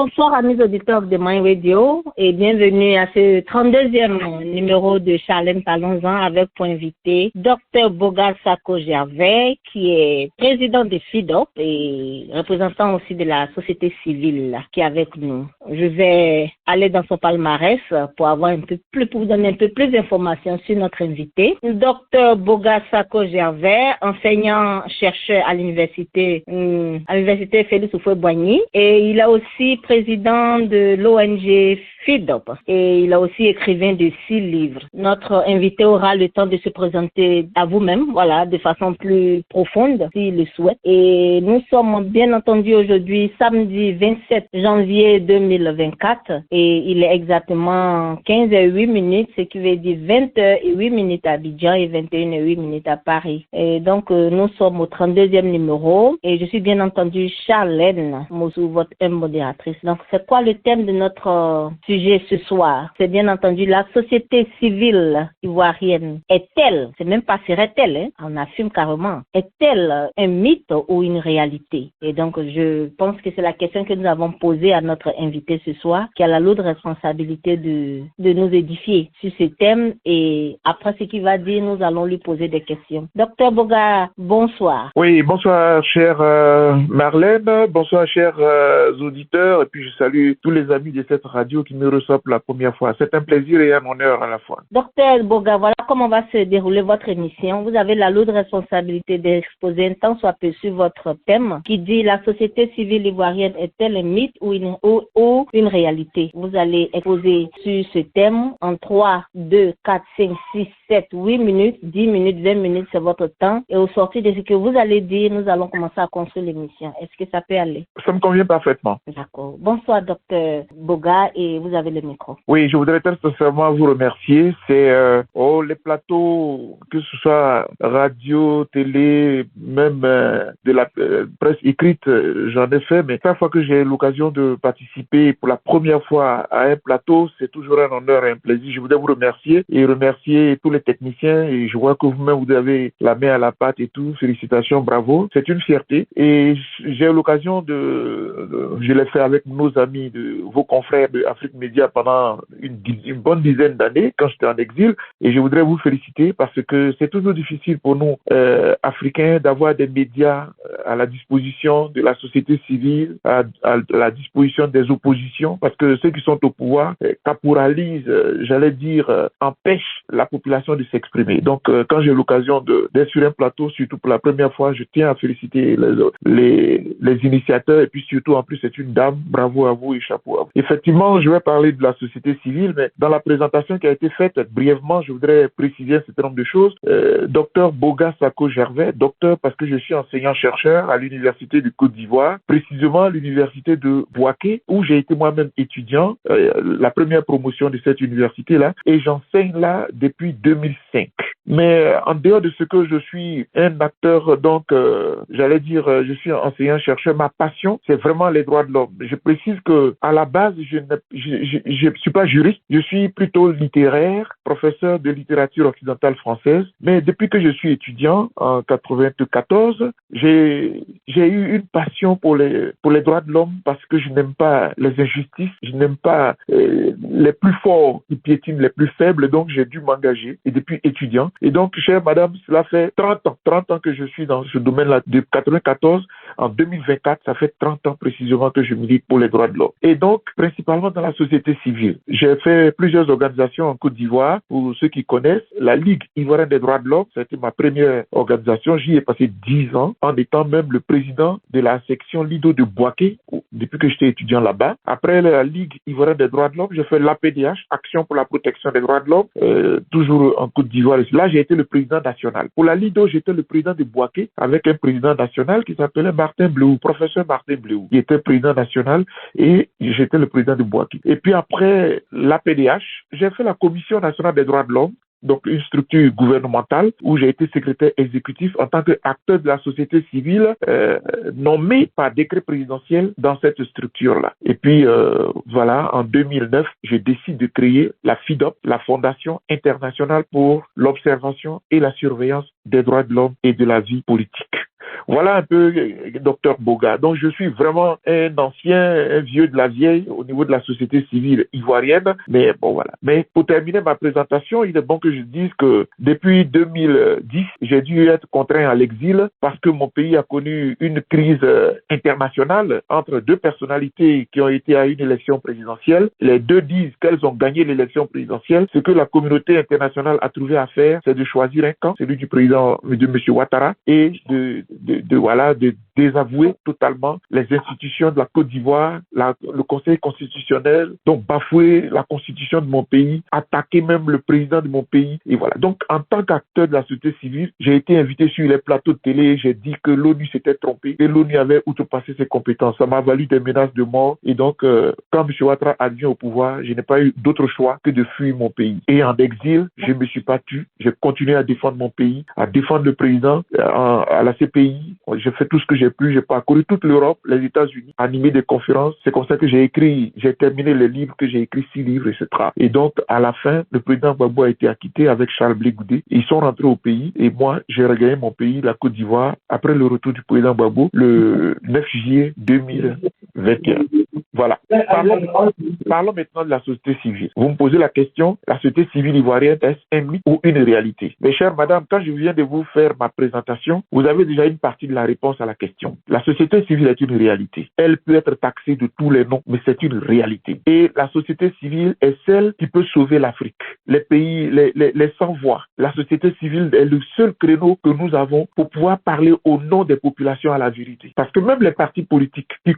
Bonsoir amis auditeurs de My Radio et bienvenue à ce 32e numéro de Charlène Parlons-en avec pour invité Dr Boga Sako Gervais qui est président de FIDOP et représentant aussi de la société civile qui est avec nous. Je vais aller dans son palmarès pour avoir pour vous donner un peu plus d'informations sur notre invité. Dr Boga Sako Gervais, enseignant chercheur à l'université Félix Houphouët-Boigny et il a aussi président de l'ONG FIDOP et il a aussi écrivain de 6 livres. Notre invité aura le temps de se présenter à vous-même, voilà, de façon plus profonde s'il le souhaite. Et nous sommes bien entendu aujourd'hui samedi 27 janvier 2024 et il est exactement 15h08, ce qui veut dire 20h08 à Abidjan et 21h08 à Paris. Et donc nous sommes au 32e numéro et je suis bien entendu Charlène Mosou, votre modératrice. Donc, c'est quoi le thème de notre sujet ce soir? C'est bien entendu la société civile ivoirienne. Est-elle, c'est même pas serait-elle, hein, on affirme carrément, est-elle un mythe ou une réalité? Et donc, je pense que c'est la question que nous avons posée à notre invité ce soir, qui a la lourde responsabilité de nous édifier sur ce thème. Et après ce qu'il va dire, nous allons lui poser des questions. Docteur Boga, bonsoir. Oui, bonsoir, chère Marlène. Bonsoir, chers auditeurs. Et puis, je salue tous les amis de cette radio qui me reçoivent pour la première fois. C'est un plaisir et un honneur à la fois. Docteur Boga, voilà comment va se dérouler votre émission. Vous avez la lourde responsabilité d'exposer un tant soit peu sur votre thème qui dit la société civile ivoirienne est-elle un mythe ou une réalité? Vous allez exposer sur ce thème en 3, 2, 4, 5, 6, 7, 8 minutes, 10 minutes, 20 minutes, c'est votre temps. Et au sortir de ce que vous allez dire, nous allons commencer à construire l'émission. Est-ce que ça peut aller? Ça me convient parfaitement. D'accord. Bonsoir, docteur Boga, et vous avez le micro. Oui, je voudrais très sincèrement vous remercier. C'est les plateaux, que ce soit radio, télé, même de la presse écrite, j'en ai fait, mais chaque fois que j'ai l'occasion de participer pour la première fois à un plateau, c'est toujours un honneur et un plaisir. Je voudrais vous remercier et remercier tous les techniciens, et je vois que vous-même vous avez la main à la pâte et tout. Félicitations, bravo. C'est une fierté et j'ai l'occasion je l'ai fait avec nos amis, vos confrères de Afrique Média pendant une bonne dizaine d'années quand j'étais en exil, et je voudrais vous féliciter parce que c'est toujours difficile pour nous Africains d'avoir des médias à la disposition de la société civile, à la disposition des oppositions, parce que ceux qui sont au pouvoir caporalisent, empêchent la population de s'exprimer. Donc quand j'ai l'occasion d'être sur un plateau, surtout pour la première fois, je tiens à féliciter les initiateurs, et puis surtout en plus c'est une dame, bravo à vous et chapeau à vous. Effectivement, je vais parler de la société civile, mais dans la présentation qui a été faite, brièvement, je voudrais préciser un certain nombre de choses. Docteur Boga Sako Gervais, docteur parce que je suis enseignant-chercheur à l'université du Côte d'Ivoire, précisément à l'université de Bouaké, où j'ai été moi-même étudiant, la première promotion de cette université-là, et j'enseigne là depuis 2005. Mais en dehors de ce que je suis un acteur, donc je suis enseignant-chercheur, ma passion, c'est vraiment les droits de l'homme. Je précise que à la base, je suis pas juriste, je suis plutôt littéraire, professeur de littérature occidentale française. Mais depuis que je suis étudiant en 94, j'ai eu une passion pour les droits de l'homme parce que je n'aime pas les injustices, je n'aime pas les plus forts qui piétinent les plus faibles, donc j'ai dû m'engager, et depuis étudiant. Et donc, chère madame, cela fait 30 ans que je suis dans ce domaine-là, de 94 en 2024, ça fait 30 ans précisément que je milite pour les droits de l'homme. Et donc, principalement dans la société civile. J'ai fait plusieurs organisations en Côte d'Ivoire. Pour ceux qui connaissent, la Ligue ivoirienne des droits de l'homme, c'était ma première organisation. J'y ai passé 10 ans en étant même le président de la section Lido de Bouaké, depuis que j'étais étudiant là-bas. Après la Ligue ivoirienne des droits de l'homme, j'ai fait l'APDH, Action pour la protection des droits de l'homme, toujours en Côte d'Ivoire. Là, j'ai été le président national. Pour la Lido, j'étais le président de Bouaké avec un président national qui s'appelait Martin Bleou, professeur Martin Bleou, qui était président national, et j'étais le président de Bouaké. Et puis après l'APDH, j'ai fait la Commission nationale des droits de l'homme, donc une structure gouvernementale où j'ai été secrétaire exécutif en tant qu'acteur de la société civile nommé par décret présidentiel dans cette structure-là. Et puis voilà, en 2009, je décide de créer la FIDOP, la Fondation internationale pour l'observation et la surveillance des droits de l'homme et de la vie politique. Voilà un peu, docteur Boga. Donc, je suis vraiment un vieux de la vieille au niveau de la société civile ivoirienne. Mais bon, voilà. Mais pour terminer ma présentation, il est bon que je dise que depuis 2010, j'ai dû être contraint à l'exil parce que mon pays a connu une crise internationale entre deux personnalités qui ont été à une élection présidentielle. Les deux disent qu'elles ont gagné l'élection présidentielle. Ce que la communauté internationale a trouvé à faire, c'est de choisir un camp, celui du président, de M. Ouattara, et de désavouer totalement les institutions de la Côte d'Ivoire, le Conseil constitutionnel, donc bafouer la constitution de mon pays, attaquer même le président de mon pays, et voilà. Donc, en tant qu'acteur de la société civile, j'ai été invité sur les plateaux de télé, j'ai dit que l'ONU s'était trompée, que l'ONU avait outrepassé ses compétences. Ça m'a valu des menaces de mort, et donc, quand M. Ouattara advient au pouvoir, je n'ai pas eu d'autre choix que de fuir mon pays. Et en exil, je me suis pas tué, j'ai continué à défendre mon pays, à défendre le président, à la CPI, j'ai fait tout ce que j'ai pu, j'ai parcouru toute l'Europe, les États-Unis, animé des conférences. C'est comme ça que j'ai terminé les livres que j'ai écrits, 6 livres, etc. Et donc, à la fin, le président Gbagbo a été acquitté avec Charles Blé Goudé. Ils sont rentrés au pays et moi, j'ai regagné mon pays, la Côte d'Ivoire, après le retour du président Gbagbo, le 9 juillet 2021. Voilà. Parlons maintenant de la société civile. Vous me posez la question, la société civile ivoirienne, est-ce un mythe ou une réalité? Mes chères madame, quand je viens de vous faire ma présentation, vous avez déjà une partie de la réponse à la question. La société civile est une réalité. Elle peut être taxée de tous les noms, mais c'est une réalité. Et la société civile est celle qui peut sauver l'Afrique. Les pays, les sans-voix. La société civile est le seul créneau que nous avons pour pouvoir parler au nom des populations à la vérité. Parce que même les partis politiques qui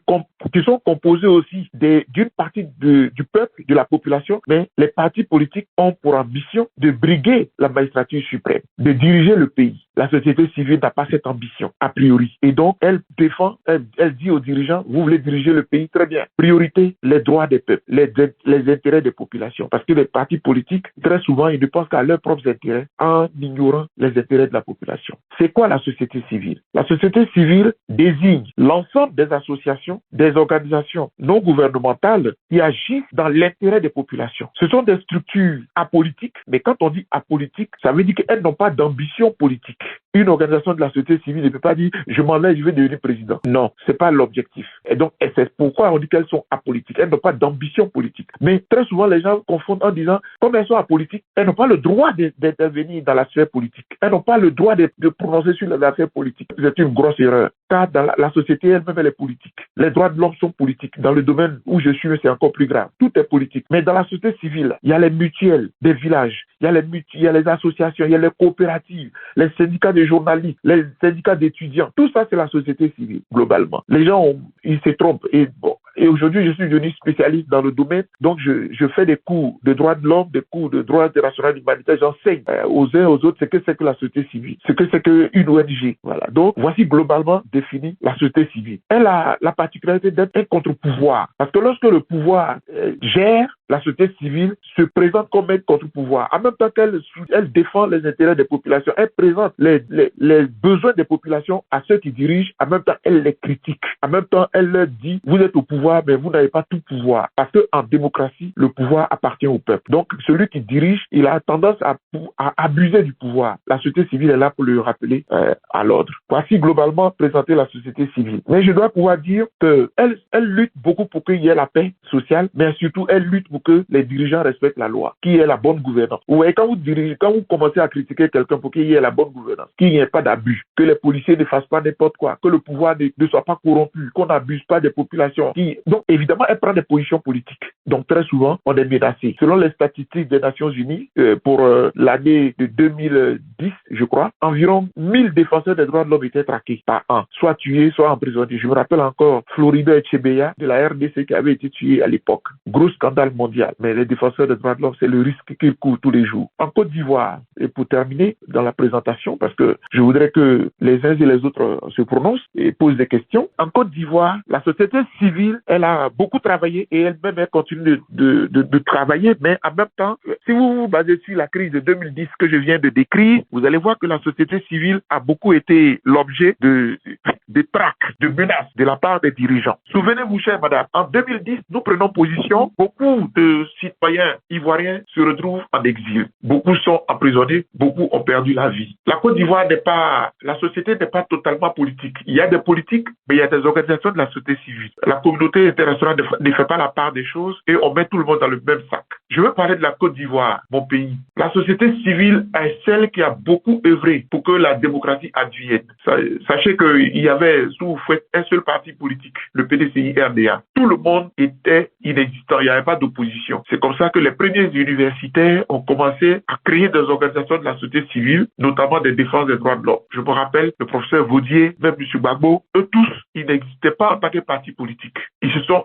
sont composés aussi d'une partie du peuple, de la population, mais les partis politiques ont pour ambition de briguer la magistrature suprême, de diriger le pays. La société civile n'a pas cette ambition, a priori. Et donc, elle dit aux dirigeants, vous voulez diriger le pays, très bien. Priorité, les droits des peuples, les intérêts des populations. Parce que les partis politiques, très souvent, ils ne pensent qu'à leurs propres intérêts en ignorant les intérêts de la population. C'est quoi la société civile? La société civile désigne l'ensemble des associations, des organisations non gouvernementales qui agissent dans l'intérêt des populations. Ce sont des structures apolitiques, mais quand on dit apolitique, ça veut dire qu'elles n'ont pas d'ambition politique. Une organisation de la société civile ne peut pas dire je m'en vais, je vais devenir président. Non, c'est pas l'objectif. Et donc, c'est pourquoi on dit qu'elles sont apolitiques. Elles n'ont pas d'ambition politique. Mais très souvent, les gens confondent en disant, comme elles sont apolitiques, elles n'ont pas le droit d'intervenir dans la sphère politique. Elles n'ont pas le droit de prononcer sur les affaires politiques. C'est une grosse erreur. Car dans la société elle-même, elle est politique. Les droits de l'homme sont politiques. Dans le domaine où je suis, c'est encore plus grave. Tout est politique. Mais dans la société civile, il y a les mutuelles des villages, il y a les associations, il y a les coopératives, les syndicats de journalistes, les syndicats d'étudiants. Tout ça, c'est la société civile, globalement. Les gens, ils se trompent. Et bon, et aujourd'hui, je suis devenu spécialiste dans le domaine. Donc, je fais des cours de droits de l'homme, des cours de droit international humanitaire. J'enseigne aux uns et aux autres ce que c'est que la société civile, ce que c'est qu'une ONG. Voilà. Donc, voici globalement défini la société civile. Elle a la particularité d'être un contre-pouvoir. Parce que lorsque le pouvoir gère, la société civile se présente comme un contre-pouvoir. En même temps qu'elle défend les intérêts des populations, elle présente les besoins des populations à ceux qui dirigent. En même temps, elle les critique. En même temps, elle leur dit, vous êtes au pouvoir, mais vous n'avez pas tout pouvoir. Parce qu'en démocratie, le pouvoir appartient au peuple. Donc, celui qui dirige, il a tendance à abuser du pouvoir. La société civile est là pour le rappeler à l'ordre. Voici globalement présenter la société civile. Mais je dois pouvoir dire qu'elle lutte beaucoup pour qu'il y ait la paix sociale, mais surtout, elle lutte pour que les dirigeants respectent la loi, qu'il y ait la bonne gouvernance. Vous voyez, quand vous commencez à critiquer quelqu'un pour qu'il y ait la bonne gouvernance, qu'il n'y ait pas d'abus, que les policiers ne fassent pas n'importe quoi, que le pouvoir ne soit pas corrompu, qu'on n'abuse pas des populations. Donc, évidemment, elle prend des positions politiques. Donc, très souvent, on est menacé. Selon les statistiques des Nations Unies, pour l'année de 2010, je crois, environ 1000 défenseurs des droits de l'homme étaient traqués par an, soit tués, soit emprisonnés. Je me rappelle encore Floribert Etchebeya de la RDC qui avait été tué à l'époque. Gros scandale mondial. Mais les défenseurs des droits de l'homme, c'est le risque qu'ils courent tous les jours. En Côte d'Ivoire, et pour terminer dans la présentation, parce que je voudrais que les uns et les autres se prononcent et posent des questions. En Côte d'Ivoire, la société civile, elle a beaucoup travaillé et elle-même, elle continue de travailler, mais en même temps, si vous vous basez sur la crise de 2010 que je viens de décrire, vous allez voir que la société civile a beaucoup été l'objet de de traques, de menaces de la part des dirigeants. Souvenez-vous, chère madame, en 2010, nous prenons position, beaucoup de citoyens ivoiriens se retrouvent en exil. Beaucoup sont emprisonnés, beaucoup ont perdu la vie. La Côte d'Ivoire la société n'est pas totalement politique. Il y a des politiques, mais il y a des organisations de la société civile. La communauté internationale ne fait pas la part des choses et on met tout le monde dans le même sac. Je veux parler de la Côte d'Ivoire, mon pays. La société civile est celle qui a beaucoup œuvré pour que la démocratie advienne. Sachez qu'il y avait sous Fouet un seul parti politique, le PDCI-RDA. Tout le monde était inexistant, il n'y avait pas d'opposition. C'est comme ça que les premiers universitaires ont commencé à créer des organisations de la société civile, notamment des défenses des droits de l'homme. Je me rappelle, le professeur Vaudier, même M. Gbagbo, eux tous, ils n'existaient pas en tant que parti politique. Ils se sont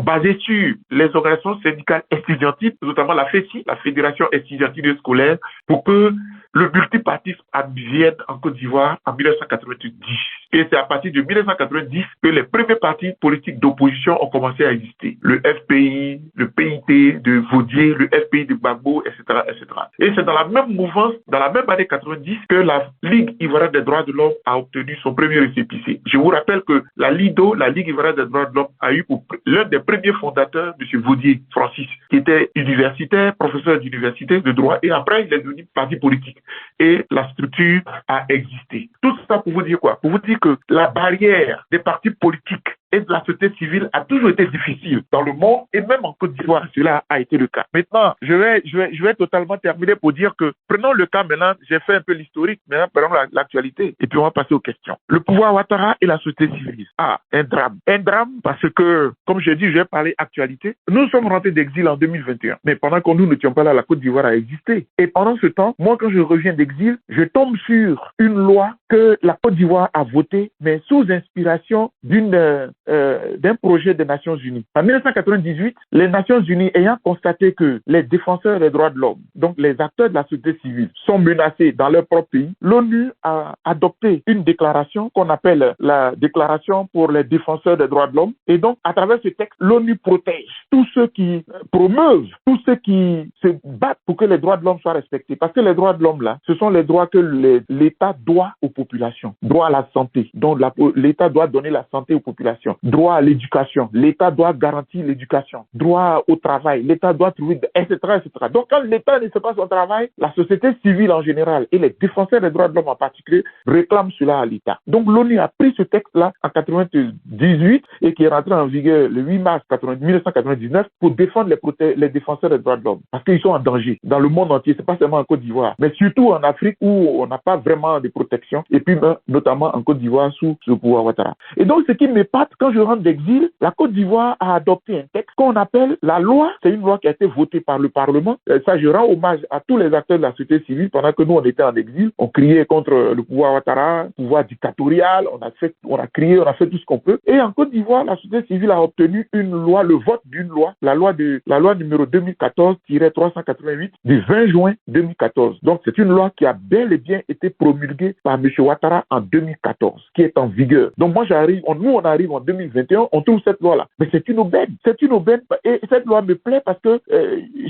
basés sur les organisations syndicales estudiantiles, notamment la FESI, la Fédération estudiantine scolaire, pour que le multipartisme advienne en Côte d'Ivoire en 1990. Et c'est à partir de 1990 que les premiers partis politiques d'opposition ont commencé à exister. Le FPI, le PIT de Vaudier, le FPI de Gbagbo, etc., etc. Et c'est dans la même mouvance, dans la même année 90, que la Ligue ivoirienne des droits de l'homme a obtenu son premier récépissé. Je vous rappelle que la LIDO, la Ligue ivoirienne des droits de l'homme, a eu pour l'un des premiers fondateurs, M. Vaudier, Francis, qui était universitaire, professeur d'université de droit, et après il est devenu parti politique. Et la structure a existé. Tout ça pour vous dire quoi? Pour vous dire que la barrière des partis politiques et de la société civile a toujours été difficile dans le monde et même en Côte d'Ivoire, cela a été le cas. Maintenant, je vais totalement terminer pour dire que prenons le cas maintenant, j'ai fait un peu l'historique, maintenant prenons l'actualité et puis on va passer aux questions. Le pouvoir Ouattara et la société civile. Un drame. Un drame parce que, comme je dis, je vais parler actualité. Nous sommes rentrés d'exil en 2021, mais pendant que nous n'étions pas là, la Côte d'Ivoire a existé. Et pendant ce temps, moi quand je reviens d'exil, je tombe sur une loi que la Côte d'Ivoire a votée, mais sous inspiration d'un projet des Nations Unies. En 1998, les Nations Unies ayant constaté que les défenseurs des droits de l'homme, donc les acteurs de la société civile, sont menacés dans leur propre pays, l'ONU a adopté une déclaration qu'on appelle la déclaration pour les défenseurs des droits de l'homme. Et donc, à travers ce texte, l'ONU protège tous ceux qui promeuvent, tous ceux qui se battent pour que les droits de l'homme soient respectés. Parce que les droits de l'homme, là, ce sont les droits que l'État doit aux populations. Droit à la santé. Donc, l'État doit donner la santé aux populations. Droit à l'éducation. L'État doit garantir l'éducation. Droit au travail. L'État doit trouver, etc., etc. Donc, quand l'État ne fait pas son travail, la société civile en général et les défenseurs des droits de l'homme en particulier réclament cela à l'État. Donc, l'ONU a pris ce texte-là en 1998 et qui est rentré en vigueur le 8 mars 1999 pour défendre les défenseurs des droits de l'homme. Parce qu'ils sont en danger dans le monde entier. C'est pas seulement en Côte d'Ivoire, mais surtout en Afrique où on n'a pas vraiment de protection et puis notamment en Côte d'Ivoire sous le pouvoir Ouattara. Et donc, ce qui m'épate, quand je rentre d'exil, la Côte d'Ivoire a adopté un texte qu'on appelle la loi. C'est une loi qui a été votée par le Parlement. Ça, je rends hommage à tous les acteurs de la société civile. Pendant que nous, on était en exil, on criait contre le pouvoir Ouattara, pouvoir dictatorial, on a crié, on a fait tout ce qu'on peut. Et en Côte d'Ivoire, la société civile a obtenu une loi, le vote d'une loi, la loi numéro 2014-388 du 20 juin 2014. Donc, c'est une loi qui a bel et bien été promulguée par M. Ouattara en 2014, qui est en vigueur. Donc, moi, on arrive en 2021, on trouve cette loi-là. Mais c'est une aubaine. C'est une aubaine. Et cette loi me plaît parce que,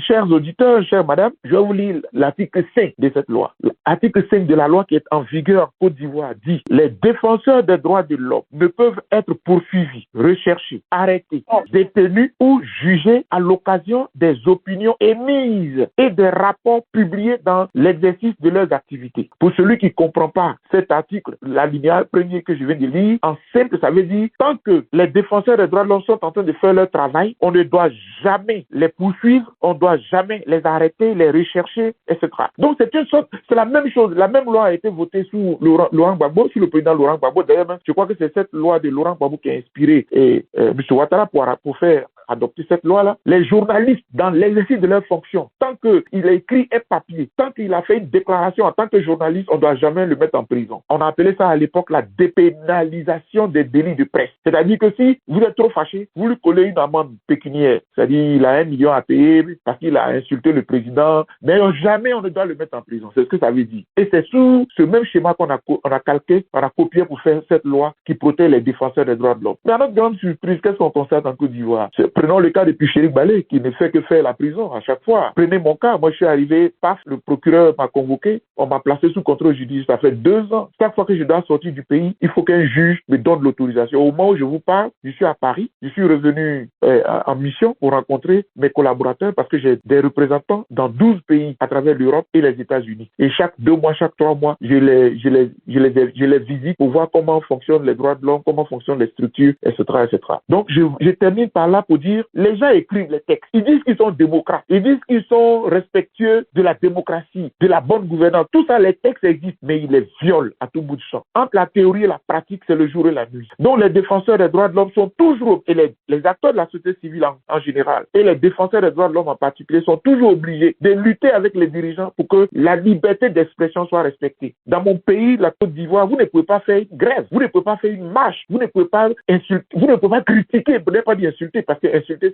chers auditeurs, chère madame, je vais vous lire l'article 5 de cette loi. L'article 5 de la loi qui est en vigueur en Côte d'Ivoire dit: les défenseurs des droits de l'homme ne peuvent être poursuivis, recherchés, arrêtés, détenus ou jugés à l'occasion des opinions émises et des rapports publiés dans l'exercice de leurs activités. Pour celui qui ne comprend pas cet article, l'alinéa premier que je viens de lire, en simple, ça veut dire tant que les défenseurs des droits de l'homme sont en train de faire leur travail, on ne doit jamais les poursuivre, on ne doit jamais les arrêter, les rechercher, etc. Donc c'est la même chose. La même loi a été votée sous Laurent Gbagbo, sous le président Laurent Gbagbo. D'ailleurs, je crois que c'est cette loi de Laurent Gbagbo qui a inspiré M. Ouattara pour faire adopter cette loi-là. Les journalistes, dans l'exercice de leur fonction, tant qu'il a écrit un papier, tant qu'il a fait une déclaration en tant que journaliste, on ne doit jamais le mettre en prison. On a appelé ça à l'époque la dépénalisation des délits de presse. C'est-à-dire que si vous êtes trop fâché, vous lui collez une amende pécuniaire. C'est-à-dire il a 1 million à payer parce qu'il a insulté le président, mais jamais on ne doit le mettre en prison. C'est ce que ça veut dire. Et c'est sous ce même schéma qu'on a calqué, on a copié pour faire cette loi qui protège les défenseurs des droits de l'homme. Mais à notre grande surprise, qu'est-ce qu'on constate en Côte d'Ivoire? Prenons le cas de Pichéric Balé, qui ne fait que faire la prison à chaque fois. Prenez mon cas, moi je suis arrivé, paf, le procureur m'a convoqué, on m'a placé sous contrôle judiciaire, ça fait 2 ans. Chaque fois que je dois sortir du pays, il faut qu'un juge me donne l'autorisation. Au moment où je vous parle, je suis à Paris, je suis revenu en mission pour rencontrer mes collaborateurs parce que j'ai des représentants dans 12 pays à travers l'Europe et les États-Unis. Et chaque 2 mois, chaque 3 mois, je les visite pour voir comment fonctionnent les droits de l'homme, comment fonctionnent les structures, etc., etc. Donc, je termine par là pour dire, les gens écrivent les textes. Ils disent qu'ils sont démocrates. Ils disent qu'ils sont respectueux de la démocratie, de la bonne gouvernance. Tout ça, les textes existent, mais ils les violent à tout bout de champ. Entre la théorie et la pratique, c'est le jour et la nuit. Donc, les défenseurs des droits de l'homme sont toujours, et les acteurs de la société civile en général, et les défenseurs des droits de l'homme en particulier, sont toujours obligés de lutter avec les dirigeants pour que la liberté d'expression soit respectée. Dans mon pays, la Côte d'Ivoire, vous ne pouvez pas faire une grève, vous ne pouvez pas faire une marche, vous ne pouvez pas insulter, vous ne pouvez pas critiquer, vous n'avez pas dit insulter parce que insulter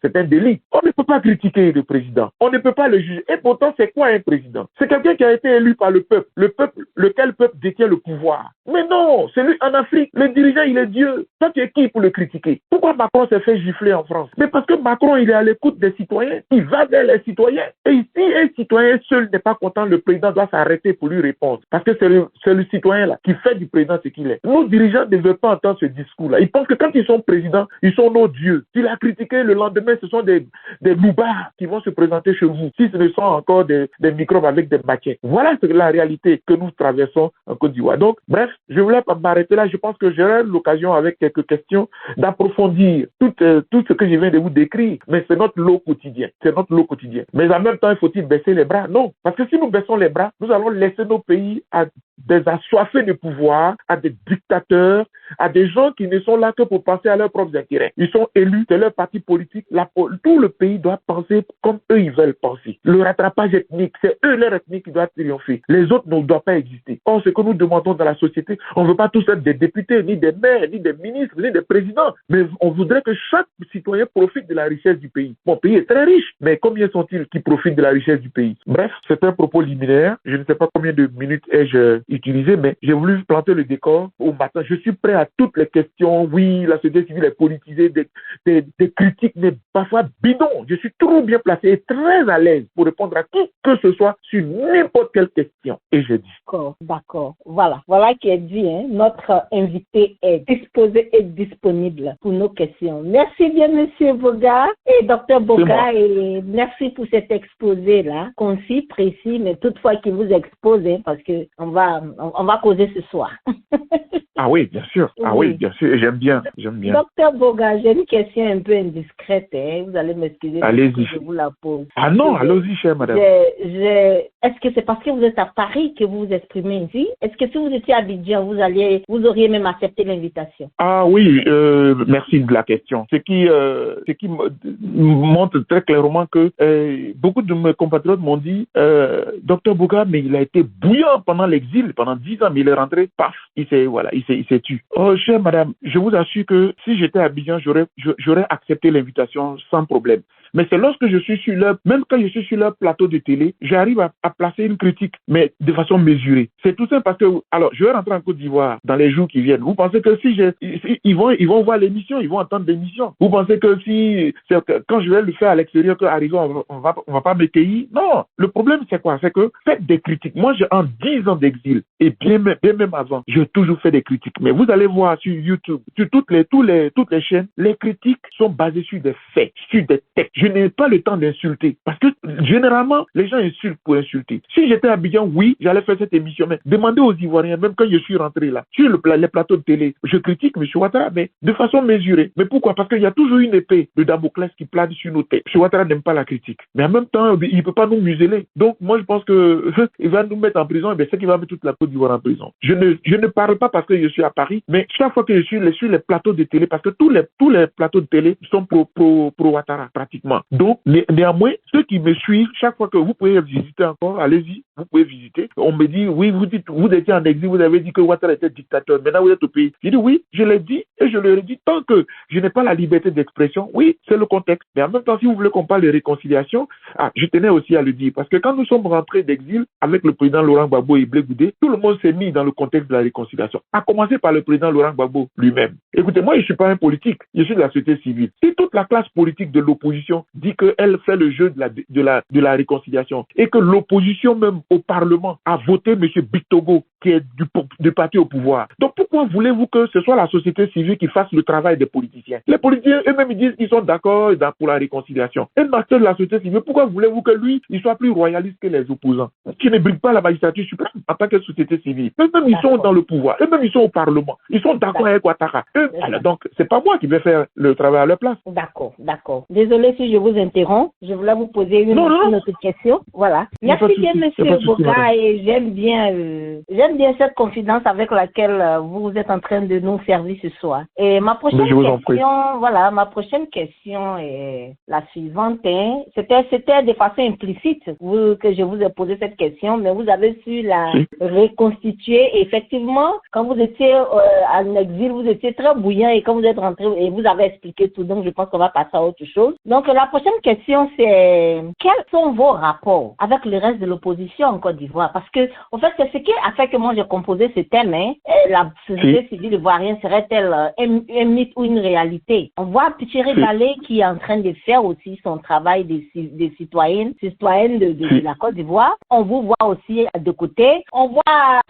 c'est un délit. On ne peut pas critiquer le président, on ne peut pas le juger. Et pourtant, c'est quoi un président? C'est quelqu'un qui a été élu par le peuple, lequel peuple détient le pouvoir. Mais non, c'est lui en Afrique, le dirigeant il est Dieu. Toi tu es qui pour le critiquer? Pourquoi Macron s'est fait gifler en France? Mais parce que Macron il est à l'écoute des citoyens, il va vers les citoyens. Et si un citoyen seul n'est pas content, le président doit s'arrêter pour lui répondre. Parce que c'est le citoyen là qui fait du président ce qu'il est. Nos dirigeants ne veulent pas entendre ce discours-là. Ils pensent que quand ils sont présidents, ils sont nos dieux. S'il a critiqué le lendemain, ce sont des loupards qui vont se présenter chez vous. Si ce ne sont encore des microbes avec des bactéries. Voilà la réalité que nous traversons en Côte d'Ivoire. Donc, bref, je voulais m'arrêter là. Je pense que j'aurai l'occasion avec quelques questions d'approfondir tout ce que je viens de vous décrire. Mais c'est notre lot quotidien. C'est notre lot quotidien. Mais en même temps, il faut-il baisser les bras? Non. Parce que si nous baissons les bras, nous allons laisser nos pays à des assoiffés de pouvoir, à des dictateurs, à des gens qui ne sont là que pour penser à leurs propres intérêts. Ils sont élus, c'est leur parti politique. Tout le pays doit penser comme eux ils veulent penser. Le rattrapage ethnique, c'est eux leur ethnie qui doit triompher. Les autres ne doivent pas exister. Or, ce que nous demandons dans la société, on ne veut pas tous être des députés, ni des maires, ni des ministres, ni des présidents, mais on voudrait que chaque citoyen profite de la richesse du pays. Mon pays est très riche, mais combien sont-ils qui profitent de la richesse du pays? Bref, c'est un propos liminaire. Je ne sais pas combien de minutes ai-je utilisé, mais j'ai voulu planter le décor au matin. Je suis prêt à toutes les questions. Oui, la société civile est politisée, des critiques, mais parfois bidons. Je suis trop bien placé et très à l'aise pour répondre à qui que ce soit sur n'importe quelle question. Et je dis. D'accord. Voilà qui est dit. Hein. Notre invité est disposé et disponible pour nos questions. Merci bien, Monsieur Boga et Dr Boga, et merci pour cet exposé-là, concis, précis, mais toutefois qui vous expose, hein, parce que on va causer ce soir. Ah oui, bien sûr. Ah oui, bien sûr. J'aime bien. Docteur Boga, j'ai une question un peu indiscrète. Hein. Vous allez m'excuser. Allez-y. Je vous la pose. Ah non, allez-y, chère madame. Est-ce que c'est parce que vous êtes à Paris que vous vous exprimez ici? Est-ce que si vous étiez à Abidjan, vous auriez même accepté l'invitation? Ah oui, merci de la question. Ce qui montre très clairement que beaucoup de mes compatriotes m'ont dit, Docteur Boga, mais il a été bouillant pendant l'exil, pendant 10 ans, mais il est rentré, paf, il s'est tué. Oh, chère madame, je vous assure que si j'étais à Abidjan, j'aurais accepté l'invitation sans problème. Mais c'est lorsque je suis même quand je suis sur leur plateau de télé, j'arrive à placer une critique, mais de façon mesurée. C'est tout simple parce que, alors, je vais rentrer en Côte d'Ivoire dans les jours qui viennent. Vous pensez que ils vont voir l'émission, ils vont entendre l'émission. Vous pensez que quand je vais le faire à l'extérieur, qu'arrivant, on va pas m'étayer? Non. Le problème, c'est quoi? C'est que faites des critiques. Moi, j'ai en 10 ans d'exil, et bien même avant, j'ai toujours fait des critiques. Mais vous allez voir sur YouTube, sur toutes les chaînes, les critiques sont basées sur des faits, sur des textes. Je n'ai pas le temps d'insulter. Parce que, généralement, les gens insultent pour insulter. Si j'étais à Abidjan, oui, j'allais faire cette émission. Mais demandez aux Ivoiriens, même quand je suis rentré là, sur les plateaux de télé, je critique M. Ouattara, mais de façon mesurée. Mais pourquoi? Parce qu'il y a toujours une épée de Damoclès qui plane sur nos têtes. M. Ouattara n'aime pas la critique. Mais en même temps, il ne peut pas nous museler. Donc, moi, je pense qu'il va nous mettre en prison, et c'est qu'il va mettre toute la Côte d'Ivoire en prison. Je ne parle pas parce que je suis à Paris, mais chaque fois que je suis sur les plateaux de télé, parce que tous les plateaux de télé sont pro Ouattara, pratiquement. politiquement. Donc, néanmoins, ceux qui me suivent, chaque fois que vous pouvez visiter encore, allez-y, vous pouvez visiter. On me dit, oui, vous étiez en exil, vous avez dit que Ouattara était dictateur, maintenant vous êtes au pays. J'ai dit oui, je l'ai dit et je leur ai dit, tant que je n'ai pas la liberté d'expression, oui, c'est le contexte. Mais en même temps, si vous voulez qu'on parle de réconciliation, je tenais aussi à le dire, parce que quand nous sommes rentrés d'exil avec le président Laurent Gbagbo et Blé Goudé, tout le monde s'est mis dans le contexte de la réconciliation, à commencer par le président Laurent Gbagbo lui-même. Écoutez, moi, je ne suis pas un politique, je suis de la société civile. Si toute la classe politique de l'opposition dit qu'elle fait le jeu de la réconciliation et que l'opposition même au Parlement a voté M. Bictogo, qui est du parti au pouvoir. Donc pourquoi voulez-vous que ce soit la société civile qui fasse le travail des politiciens? Les politiciens eux-mêmes ils disent qu'ils sont d'accord pour la réconciliation. Et le master de la société civile, pourquoi voulez-vous que lui, il soit plus royaliste que les opposants, qui ne brigue pas la magistrature suprême en tant que société civile? Eux-mêmes ils sont dans le pouvoir, eux-mêmes ils sont au Parlement, ils sont d'accord avec Ouattara. Alors donc c'est pas moi qui vais faire le travail à leur place. D'accord. Désolé si je vous interromps, je voulais vous poser une autre question. Voilà. Merci bien, Monsieur Boga, et j'aime bien cette confidence avec laquelle vous êtes en train de nous servir ce soir. Et ma prochaine question est la suivante. C'était de façon implicite que je vous ai posé cette question, mais vous avez su la reconstituer. Et effectivement, quand vous étiez en exil, vous étiez très bouillant, et quand vous êtes rentré, et vous avez expliqué tout, donc je pense qu'on va passer à autre chose. Donc la prochaine question, c'est quels sont vos rapports avec le reste de l'opposition en Côte d'Ivoire? Parce que, en fait, c'est ce qui a fait que moi j'ai composé ce thème. La société civile ivoirienne serait-elle un mythe ou une réalité? On voit Thierry Ballet qui est en train de faire aussi son travail des citoyennes de la Côte d'Ivoire. On vous voit aussi de côté. On voit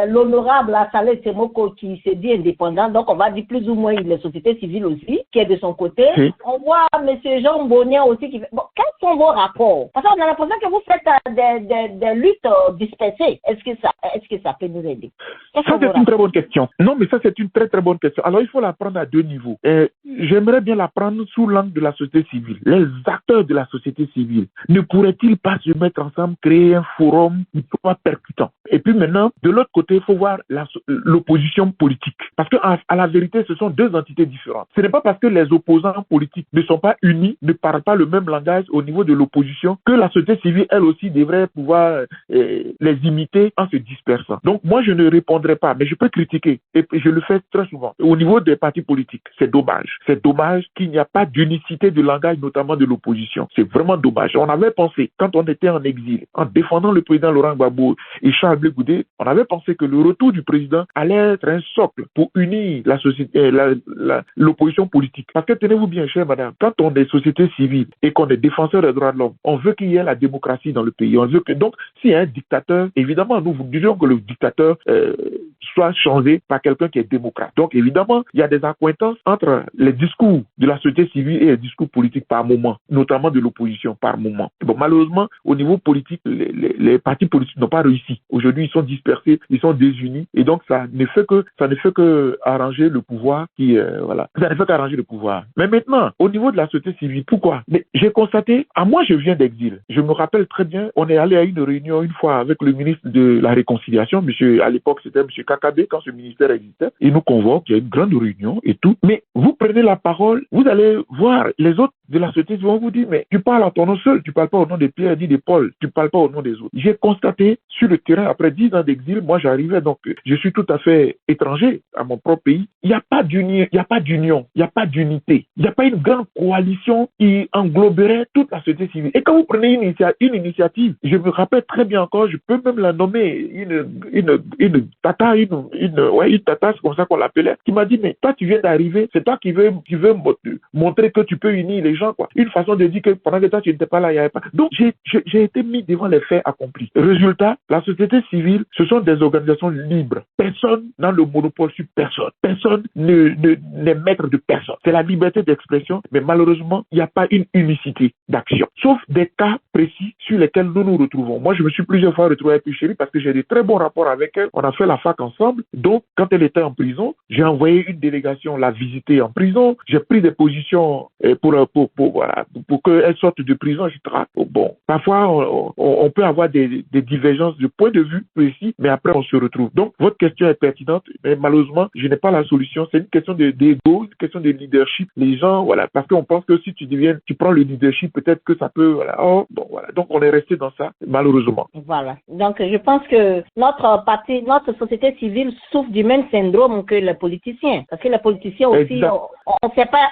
l'honorable Saleh Semoko qui se dit indépendant, donc on va dire plus ou moins les sociétés civiles aussi, qui est de son côté. On voit M. Jean Bonnier aussi qui fait... Bon, quels sont vos rapports? Parce qu'on a l'impression que vous faites des luttes dispersées. Est-ce que ça peut nous aider? Ça, c'est une très bonne question. Non, mais ça, c'est une très, très bonne question. Alors, il faut la prendre à deux niveaux. J'aimerais bien la prendre sous l'angle de la société civile. Les acteurs de la société civile ne pourraient-ils pas se mettre ensemble, créer un forum qui soit percutant? Et puis maintenant, de l'autre côté, il faut voir l'opposition politique. Parce qu'à la vérité, ce sont deux entités différentes. Ce n'est pas parce que les opposants politiques ne sont pas unis, ne parlent pas le même langage au niveau de l'opposition, que la société civile, elle aussi, devrait pouvoir les imiter en se dispersant. Donc, moi, je ne répondrai pas, mais je peux critiquer. Et je le fais très souvent. Au niveau des partis politiques, c'est dommage. C'est dommage qu'il n'y a pas d'unicité de langage, notamment de l'opposition. C'est vraiment dommage. On avait pensé, quand on était en exil, en défendant le président Laurent Gbagbo et Charles Blé Goudé, on avait pensé que le retour du président allait être un socle pour unir la société, l'opposition politique. Parce que tenez-vous bien, chère madame, quand on est société civile et qu'on est défenseur des droits de l'homme, on veut qu'il y ait la démocratie dans le pays. On veut que, donc, s'il y a un dictateur, évidemment, nous vous disons que le dictateur soit changé par quelqu'un qui est démocrate. Donc, évidemment, il y a des accointances entre les discours de la société civile et les discours politiques par moment, notamment de l'opposition par moment. Bon, malheureusement, au niveau politique, les partis politiques n'ont pas réussi. Aujourd'hui, ils sont dispersés, ils sont désunis, et donc ça ne fait que arranger le pouvoir ça ne fait qu'arranger le pouvoir. Mais maintenant, au niveau de la société civile, pourquoi? Mais j'ai constaté, moi je viens d'exil. Je me rappelle très bien, on est allé à une réunion une fois avec le ministre de la Réconciliation, à l'époque c'était M. Kakabe, quand ce ministère existait. Il nous convoque, il y a une grande réunion et tout. Mais vous prenez la parole, vous allez voir les autres de la société vont vous dire, mais tu parles à ton nom seul, tu parles pas au nom de Pierre ni de Paul, tu parles pas au nom des autres. J'ai constaté sur le terrain, après 10 ans d'exil, moi j'arrivais, donc je suis tout à fait étranger à mon propre pays. Il n'y a pas d'union, il n'y a pas d'unité, il n'y a pas une grande coalition qui engloberait toute la société civile. Et quand vous prenez une initiative, je me rappelle très bien encore, je peux même la nommer une tata, c'est comme ça qu'on l'appelait, qui m'a dit, mais toi tu viens d'arriver, c'est toi qui veux montrer que tu peux unir les gens, quoi. Une façon de dire que pendant que toi tu n'étais pas là, il n'y avait pas. Donc j'ai été mis devant les faits accomplis. Résultat, la société civile, ce sont des organisations libres. Personne n'a le monopole sur personne. Personne n'est maître de personne. C'est la liberté d'expression, mais malheureusement, il n'y a pas une unicité d'action. Sauf des cas précis sur lesquels nous nous retrouvons. Moi, je me suis plusieurs fois retrouvé avec Chérie parce que j'ai des très bons rapports avec elle. On a fait la fac ensemble. Donc, quand elle était en prison, j'ai envoyé une délégation la visiter en prison. J'ai pris des positions pour pour qu'elle sorte de prison, etc. Bon, parfois, on peut avoir des divergences de point de vue précis, mais après, on se retrouve. Donc, votre question est pertinente, mais malheureusement, je n'ai pas la solution. C'est une question d'ego, une question de leadership. Les gens, voilà, parce qu'on pense que si tu prends le leadership, peut-être que ça peut, voilà. Oh, bon, voilà. Donc, on est resté dans ça, malheureusement. Voilà. Donc, je pense que notre société civile souffre du même syndrome que les politiciens. Parce que les politiciens aussi, on ne sait pas,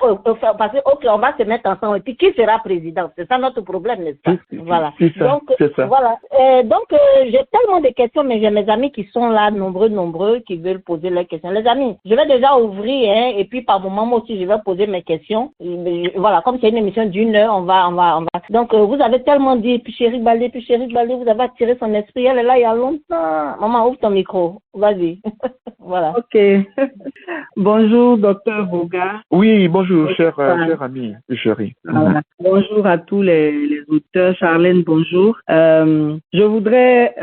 parce que, ok, on va se mettre ensemble. Et puis, qui sera président? C'est ça notre problème, n'est-ce pas? Voilà. C'est ça. Donc, voilà. Donc, j'ai tellement de questions, mais j'ai mes amis qui sont là, nombreux, qui veulent poser leurs questions. Les amis, je vais déjà ouvrir, hein, et puis par moment, moi aussi, je vais poser mes questions. Voilà, comme c'est une émission d'une heure, on va. Donc, vous avez tellement dit, puis chérie Balé, vous avez attiré son esprit. Elle est là il y a longtemps. Maman, ouvre ton micro. Vas-y. Voilà. Ok. Bonjour, docteur Boga. Oui, bonjour, cher ami, chérie. Voilà. Bonjour à tous les auteurs. Charlène, bonjour. Je voudrais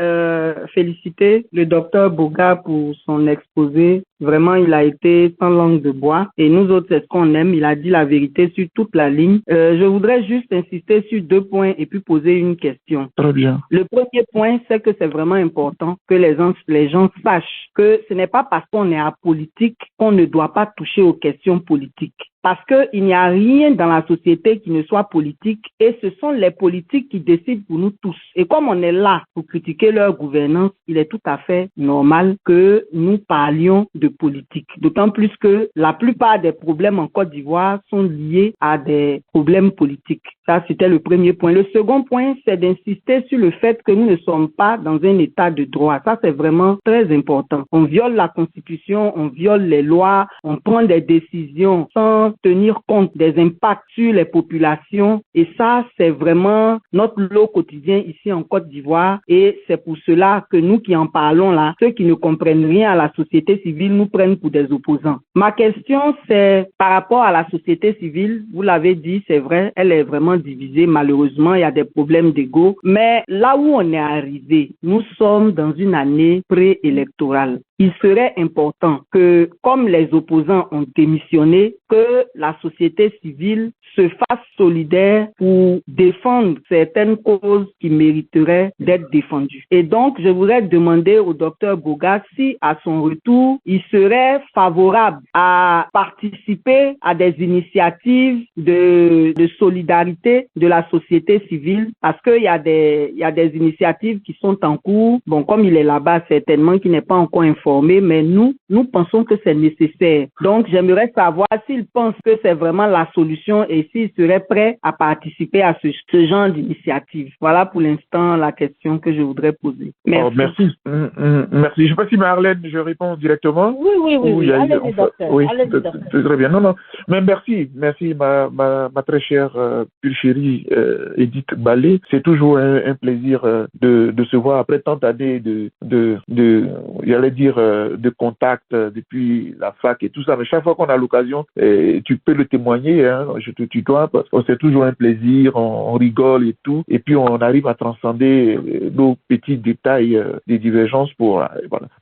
féliciter le docteur Boga pour son exposé. Vraiment, il a été sans langue de bois. Et nous autres, c'est ce qu'on aime. Il a dit la vérité sur toute la ligne. Je voudrais juste insister sur 2 points et puis poser une question. Très bien. Le premier point, c'est que c'est vraiment important que les gens sachent que ce n'est pas parce qu'on est apolitique qu'on ne doit pas toucher aux questions politiques. Parce qu'il n'y a rien dans la société qui ne soit politique et ce sont les politiques qui décident pour nous tous. Et comme on est là pour critiquer leur gouvernance, il est tout à fait normal que nous parlions de politique. D'autant plus que la plupart des problèmes en Côte d'Ivoire sont liés à des problèmes politiques. Ça, c'était le premier point. Le second point, c'est d'insister sur le fait que nous ne sommes pas dans un état de droit. Ça, c'est vraiment très important. On viole la Constitution, on viole les lois, on prend des décisions sans tenir compte des impacts sur les populations. Et ça, c'est vraiment notre lot quotidien ici en Côte d'Ivoire. Et c'est pour cela que nous qui en parlons là, ceux qui ne comprennent rien à la société civile nous prennent pour des opposants. Ma question, c'est par rapport à la société civile. Vous l'avez dit, c'est vrai, elle est vraiment divisée. Malheureusement, il y a des problèmes d'ego. Mais là où on est arrivé, nous sommes dans une année préélectorale. Il serait important que, comme les opposants ont démissionné, que la société civile se fasse solidaire pour défendre certaines causes qui mériteraient d'être défendues. Et donc, je voudrais demander au docteur Boga si, à son retour, il serait favorable à participer à des initiatives de solidarité de la société civile, parce qu'il y a des initiatives qui sont en cours. Bon, comme il est là-bas, certainement qu'il n'est pas encore informé, mais nous pensons que c'est nécessaire. Donc, j'aimerais savoir s'il pense que c'est vraiment la solution et s'il serait prêt à participer à ce genre d'initiative. Voilà pour l'instant la question que je voudrais poser. Merci. Oh, merci. Merci. Je ne sais pas si Marlène, je réponds directement. Oui. Allez-y, docteur. Oui, allez-y, docteur. c'est très bien. Non. Mais merci, ma très chère chérie Edith Balé. C'est toujours un plaisir de se voir après tant d'années j'allais dire, de contact depuis la fac et tout ça. Mais chaque fois qu'on a l'occasion, tu peux le témoigner, hein, je te tutoie, parce que c'est toujours un plaisir, on rigole et tout. Et puis, on arrive à transcender nos petits détails des divergences voilà.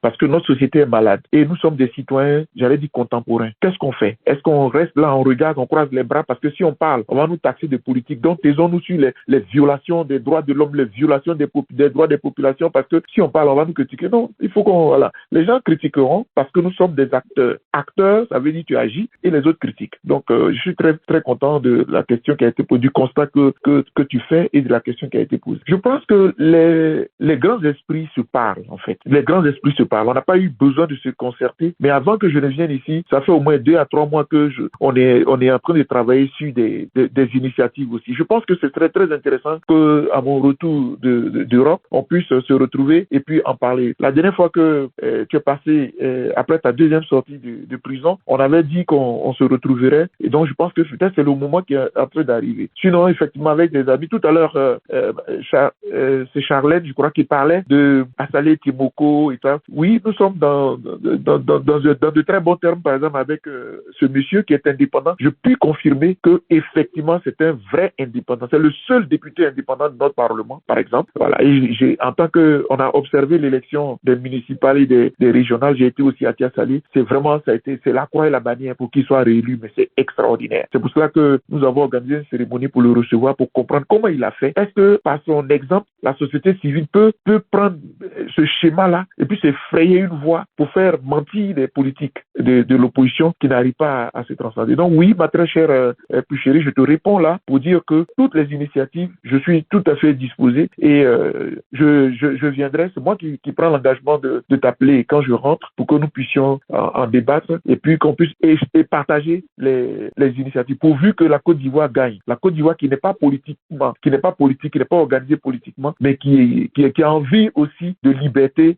Parce que notre société est malade. Et nous sommes des citoyens, j'allais dire contemporains. Qu'est-ce qu'on fait? Est-ce qu'on reste là, on regarde, on croise les bras? Parce que si on parle, on va nous taxer de politique. Donc, taisons-nous sur les violations des droits de l'homme, les violations des droits des populations, parce que si on parle, on va nous critiquer. Non, il faut voilà. Les gens critiqueront parce que nous sommes des acteurs. Acteurs, ça veut dire tu agis et les autres critiquent. Donc, je suis très, très content de la question qui a été posée, du constat que tu fais et de la question qui a été posée. Je pense que les grands esprits se parlent, en fait. Les grands esprits se parlent. On n'a pas eu besoin de se concerter, mais avant que je ne vienne ici, ça fait au moins 2 à 3 mois que on est en train de travailler sur des initiatives aussi. Je pense que c'est très, très intéressant qu'à mon retour d'Europe, on puisse se retrouver et puis en parler. La dernière fois que tu es passé, après ta deuxième sortie de prison, on avait dit qu'on se retrouverait. Et donc, je pense que peut-être c'est le moment qui est en train d'arriver. Sinon, effectivement, avec des amis, tout à l'heure, c'est Charlène, je crois, qui parlait de Assalé Timoko et ça. Oui, nous sommes dans de très bons termes, par exemple, avec ce monsieur qui est indépendant. Je puis confirmer que effectivement, c'est un vrai indépendant. C'est le seul député indépendant de notre Parlement, par exemple. Voilà. Et en tant qu'on a observé l'élection des municipales et des régionales, j'ai été aussi Yatia Saleh, c'est la croix et la bannière pour qu'il soit réélu, mais c'est extraordinaire. C'est pour cela que nous avons organisé une cérémonie pour le recevoir, pour comprendre comment il a fait. Est-ce que, par son exemple, la société civile peut prendre ce schéma-là et puis se frayer une voie pour faire mentir les politiques de l'opposition qui n'arrivent pas à se transcender. Donc oui, ma très chère Puchéry, je te réponds là pour dire que toutes les initiatives, je suis tout à fait disposé et je viendrai, c'est moi qui prends l'engagement de t'appeler quand je rentre pour que nous puissions en débattre et puis qu'on puisse et partager les initiatives pourvu que la Côte d'Ivoire gagne. La Côte d'Ivoire qui n'est pas politique, qui n'est pas organisée politiquement, mais qui a envie aussi de liberté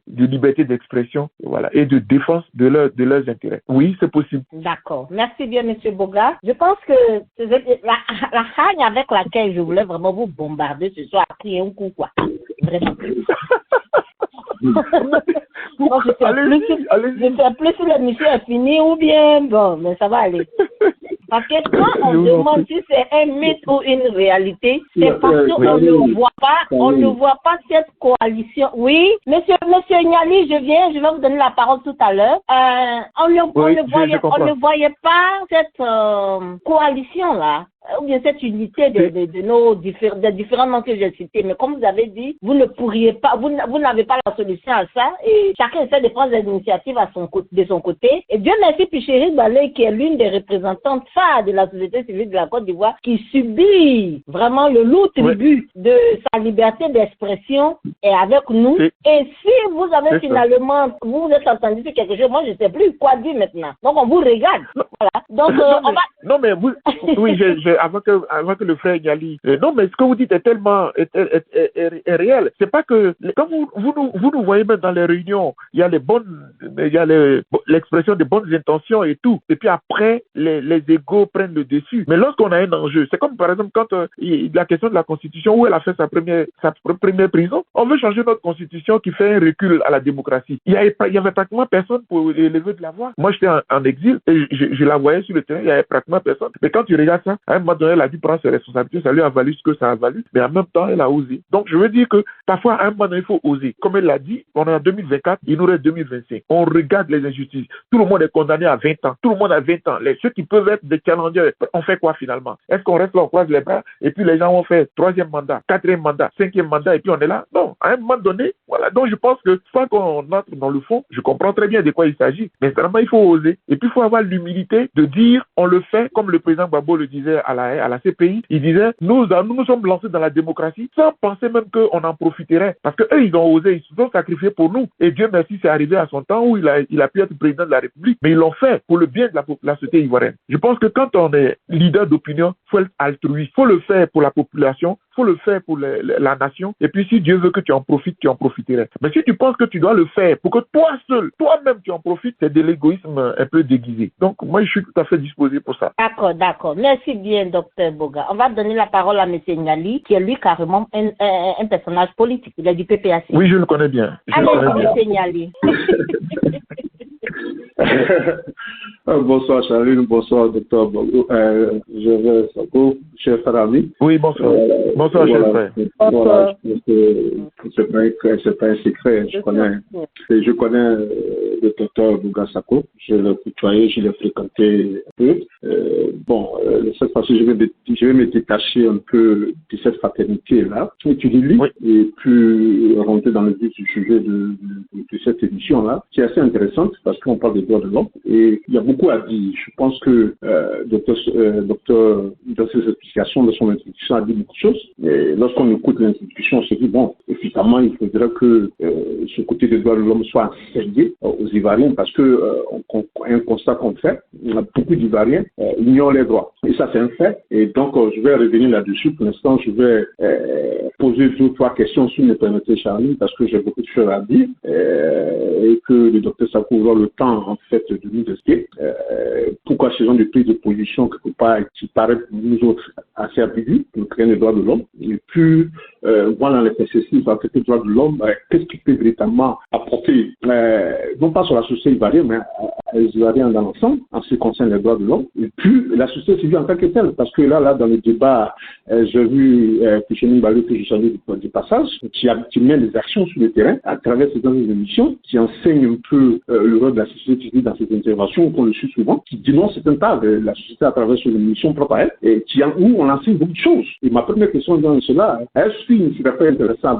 d'expression, voilà, et de défense de leurs intérêts. Oui, c'est possible. D'accord. Merci bien, Monsieur Boga. Je pense que la haine avec laquelle je voulais vraiment vous bombarder ce soir a pris un coup, quoi. Vraiment. Donc, je sais plus si l'émission est finie ou bien, bon, mais ça va aller. Parce que quand on demande si c'est un mythe ou une réalité, c'est parce qu'on ne voit pas cette coalition. Oui, monsieur Niali, je vais vous donner la parole tout à l'heure. On ne voyait pas cette coalition-là, ou bien cette unité des différents noms que j'ai cités. Mais comme vous avez dit, vous ne pourriez pas, vous n'avez pas la solution à ça, et chacun essaie de prendre des initiatives de son côté. Et Dieu merci, Puchéry Ballet, qui est l'une des représentantes phares de la société civile de la Côte d'Ivoire, qui subit vraiment le lourd tribut de sa liberté d'expression, est avec nous. Et si vous avez finalement, vous êtes entendu sur quelque chose, moi je ne sais plus quoi dire maintenant. Donc on vous regarde. Voilà. Donc on va. Non mais vous, oui, avant que le frère Niali, non mais ce que vous dites est tellement est réel. C'est pas que quand vous nous voyez même dans les réunions, il y a l'expression de bonnes intentions et tout. Et puis après les égos prennent le dessus. Mais lorsqu'on a un enjeu, c'est comme par exemple quand la question de la Constitution où elle a fait sa première prison, on veut changer notre Constitution qui fait un recul à la démocratie. Il y avait pratiquement personne pour élever de la voix. Moi j'étais en exil et je la voyais sur le terrain, il y avait pratiquement personne. Mais quand tu regardes ça, à un moment donné, elle a dû prendre ses responsabilités, ça lui a valu ce que ça a valu, mais en même temps, elle a osé. Donc je veux dire que parfois, à un moment donné, il faut oser. Comme elle l'a dit, on est en 2024, il nous reste 2025. On regarde les injustices. Tout le monde est condamné à 20 ans. Tout le monde a 20 ans. Ceux qui peuvent être des challengers, on fait quoi finalement? Est-ce qu'on reste là, on croise les bras et puis les gens vont faire 3e mandat, 4e mandat, 5e mandat et puis on est là? Non, à un moment donné, voilà. Donc je pense que sans qu'on entre dans le fond, je comprends très bien de quoi il s'agit, mais vraiment il faut oser. Et puis il faut avoir l'humilité de dire on le fait comme le président Gbagbo le disait à la CPI. Il disait nous sommes lancés dans la démocratie sans penser même qu'on en profiterait. Parce qu'eux, ils ont osé, ils se sont sacrifiés pour nous. Et Dieu merci, c'est arrivé à son temps où il a pu être président de la République. Mais ils l'ont fait pour le bien de la société ivoirienne. Je pense que quand on est leader d'opinion, il faut être altruiste. Il faut le faire pour la population. Il faut le faire pour la nation. Et puis si Dieu veut que tu en profites, tu en profiterais. Mais si tu penses que tu dois le faire pour que toi-même tu en profites, c'est de l'égoïsme un peu déguisé. Donc moi je suis tout à fait disposé pour ça. D'accord. Merci bien, Dr Boga. On va donner la parole à M. Ngali, qui est lui carrément un personnage politique. Il est du PPAC. Oui, je le connais bien. Allez, M. Ngali. Bonsoir Charline, bonsoir Dr Bogo, je vais cher frère ami. Oui, bonsoir. Bonsoir, cher frère. Voilà, c'est pas un secret, je connais le docteur Bouga Sako, je l'ai côtoyé, je l'ai fréquenté un peu. Cette fois-ci, je vais me détacher un peu de cette fraternité-là, tu lis, et puis rentrer dans le vif du sujet de cette émission-là, qui est assez intéressante parce qu'on parle des droits de l'homme et il y a beaucoup à dire. Je pense que docteur dans ses explications de son introduction a dit beaucoup de choses. Et lorsqu'on écoute l'introduction, on se dit bon, effectivement, il faudrait que ce côté des droits de l'homme soit enseigné aux Ivoiriens parce que un constat qu'on fait, beaucoup d'Ivoiriens ignorent les droits. Et ça, c'est un fait. Et donc, je vais revenir là-dessus. Pour l'instant, je vais poser 2 ou 3 questions si vous me permettez, Charlie, parce que j'ai beaucoup de choses à dire et que le docteur Sako aura le temps, en fait, de nous expliquer pourquoi ce genre de prise de position, quelque part, qui paraît pour nous autres assez ambigu pour créer les droits de l'homme. Et puis, voilà les perspectives avec les droits de l'homme, qu'est-ce qui peut véritablement apporter, non pas sur la société ivoirienne, mais à les Ivoiriens dans l'ensemble, en ce qui concerne les droits de l'homme, et puis la société civile en tant que telle. Parce que là, dans le débat, j'ai vu Koucheni Balou, que je salue du passage, qui met des actions sur le terrain à travers ces émissions, qui enseigne un peu le rôle de la société civile dans ces interventions, qu'on le suit souvent, qui dénonce certains tas de la société à travers ses émissions propres à elle, et où on enseigne beaucoup de choses. Et ma première question dans cela, est-ce qu'il ne serait pas intéressant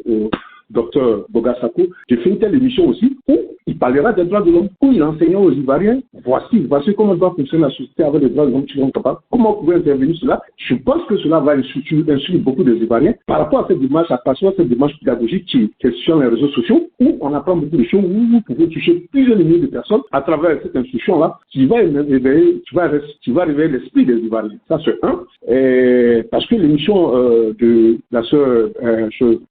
au docteur Boga Sako de faire une telle émission aussi, où il parlera des droits de l'homme, où il enseignera aux Ivoiriens, voici comment doit fonctionner la société avec les droits de l'homme qui sont capables, comment vous pouvez intervenir sur cela. Je pense que cela va instruire beaucoup des Ivoiriens par rapport à cette démarche, à cette démarche pédagogique qui est sur les réseaux sociaux, où on apprend beaucoup de choses, où vous pouvez toucher plusieurs milliers de personnes à travers cette instruction-là, qui va réveiller l'esprit des Ivoiriens. Ça, c'est un. Parce que l'émission de la sœur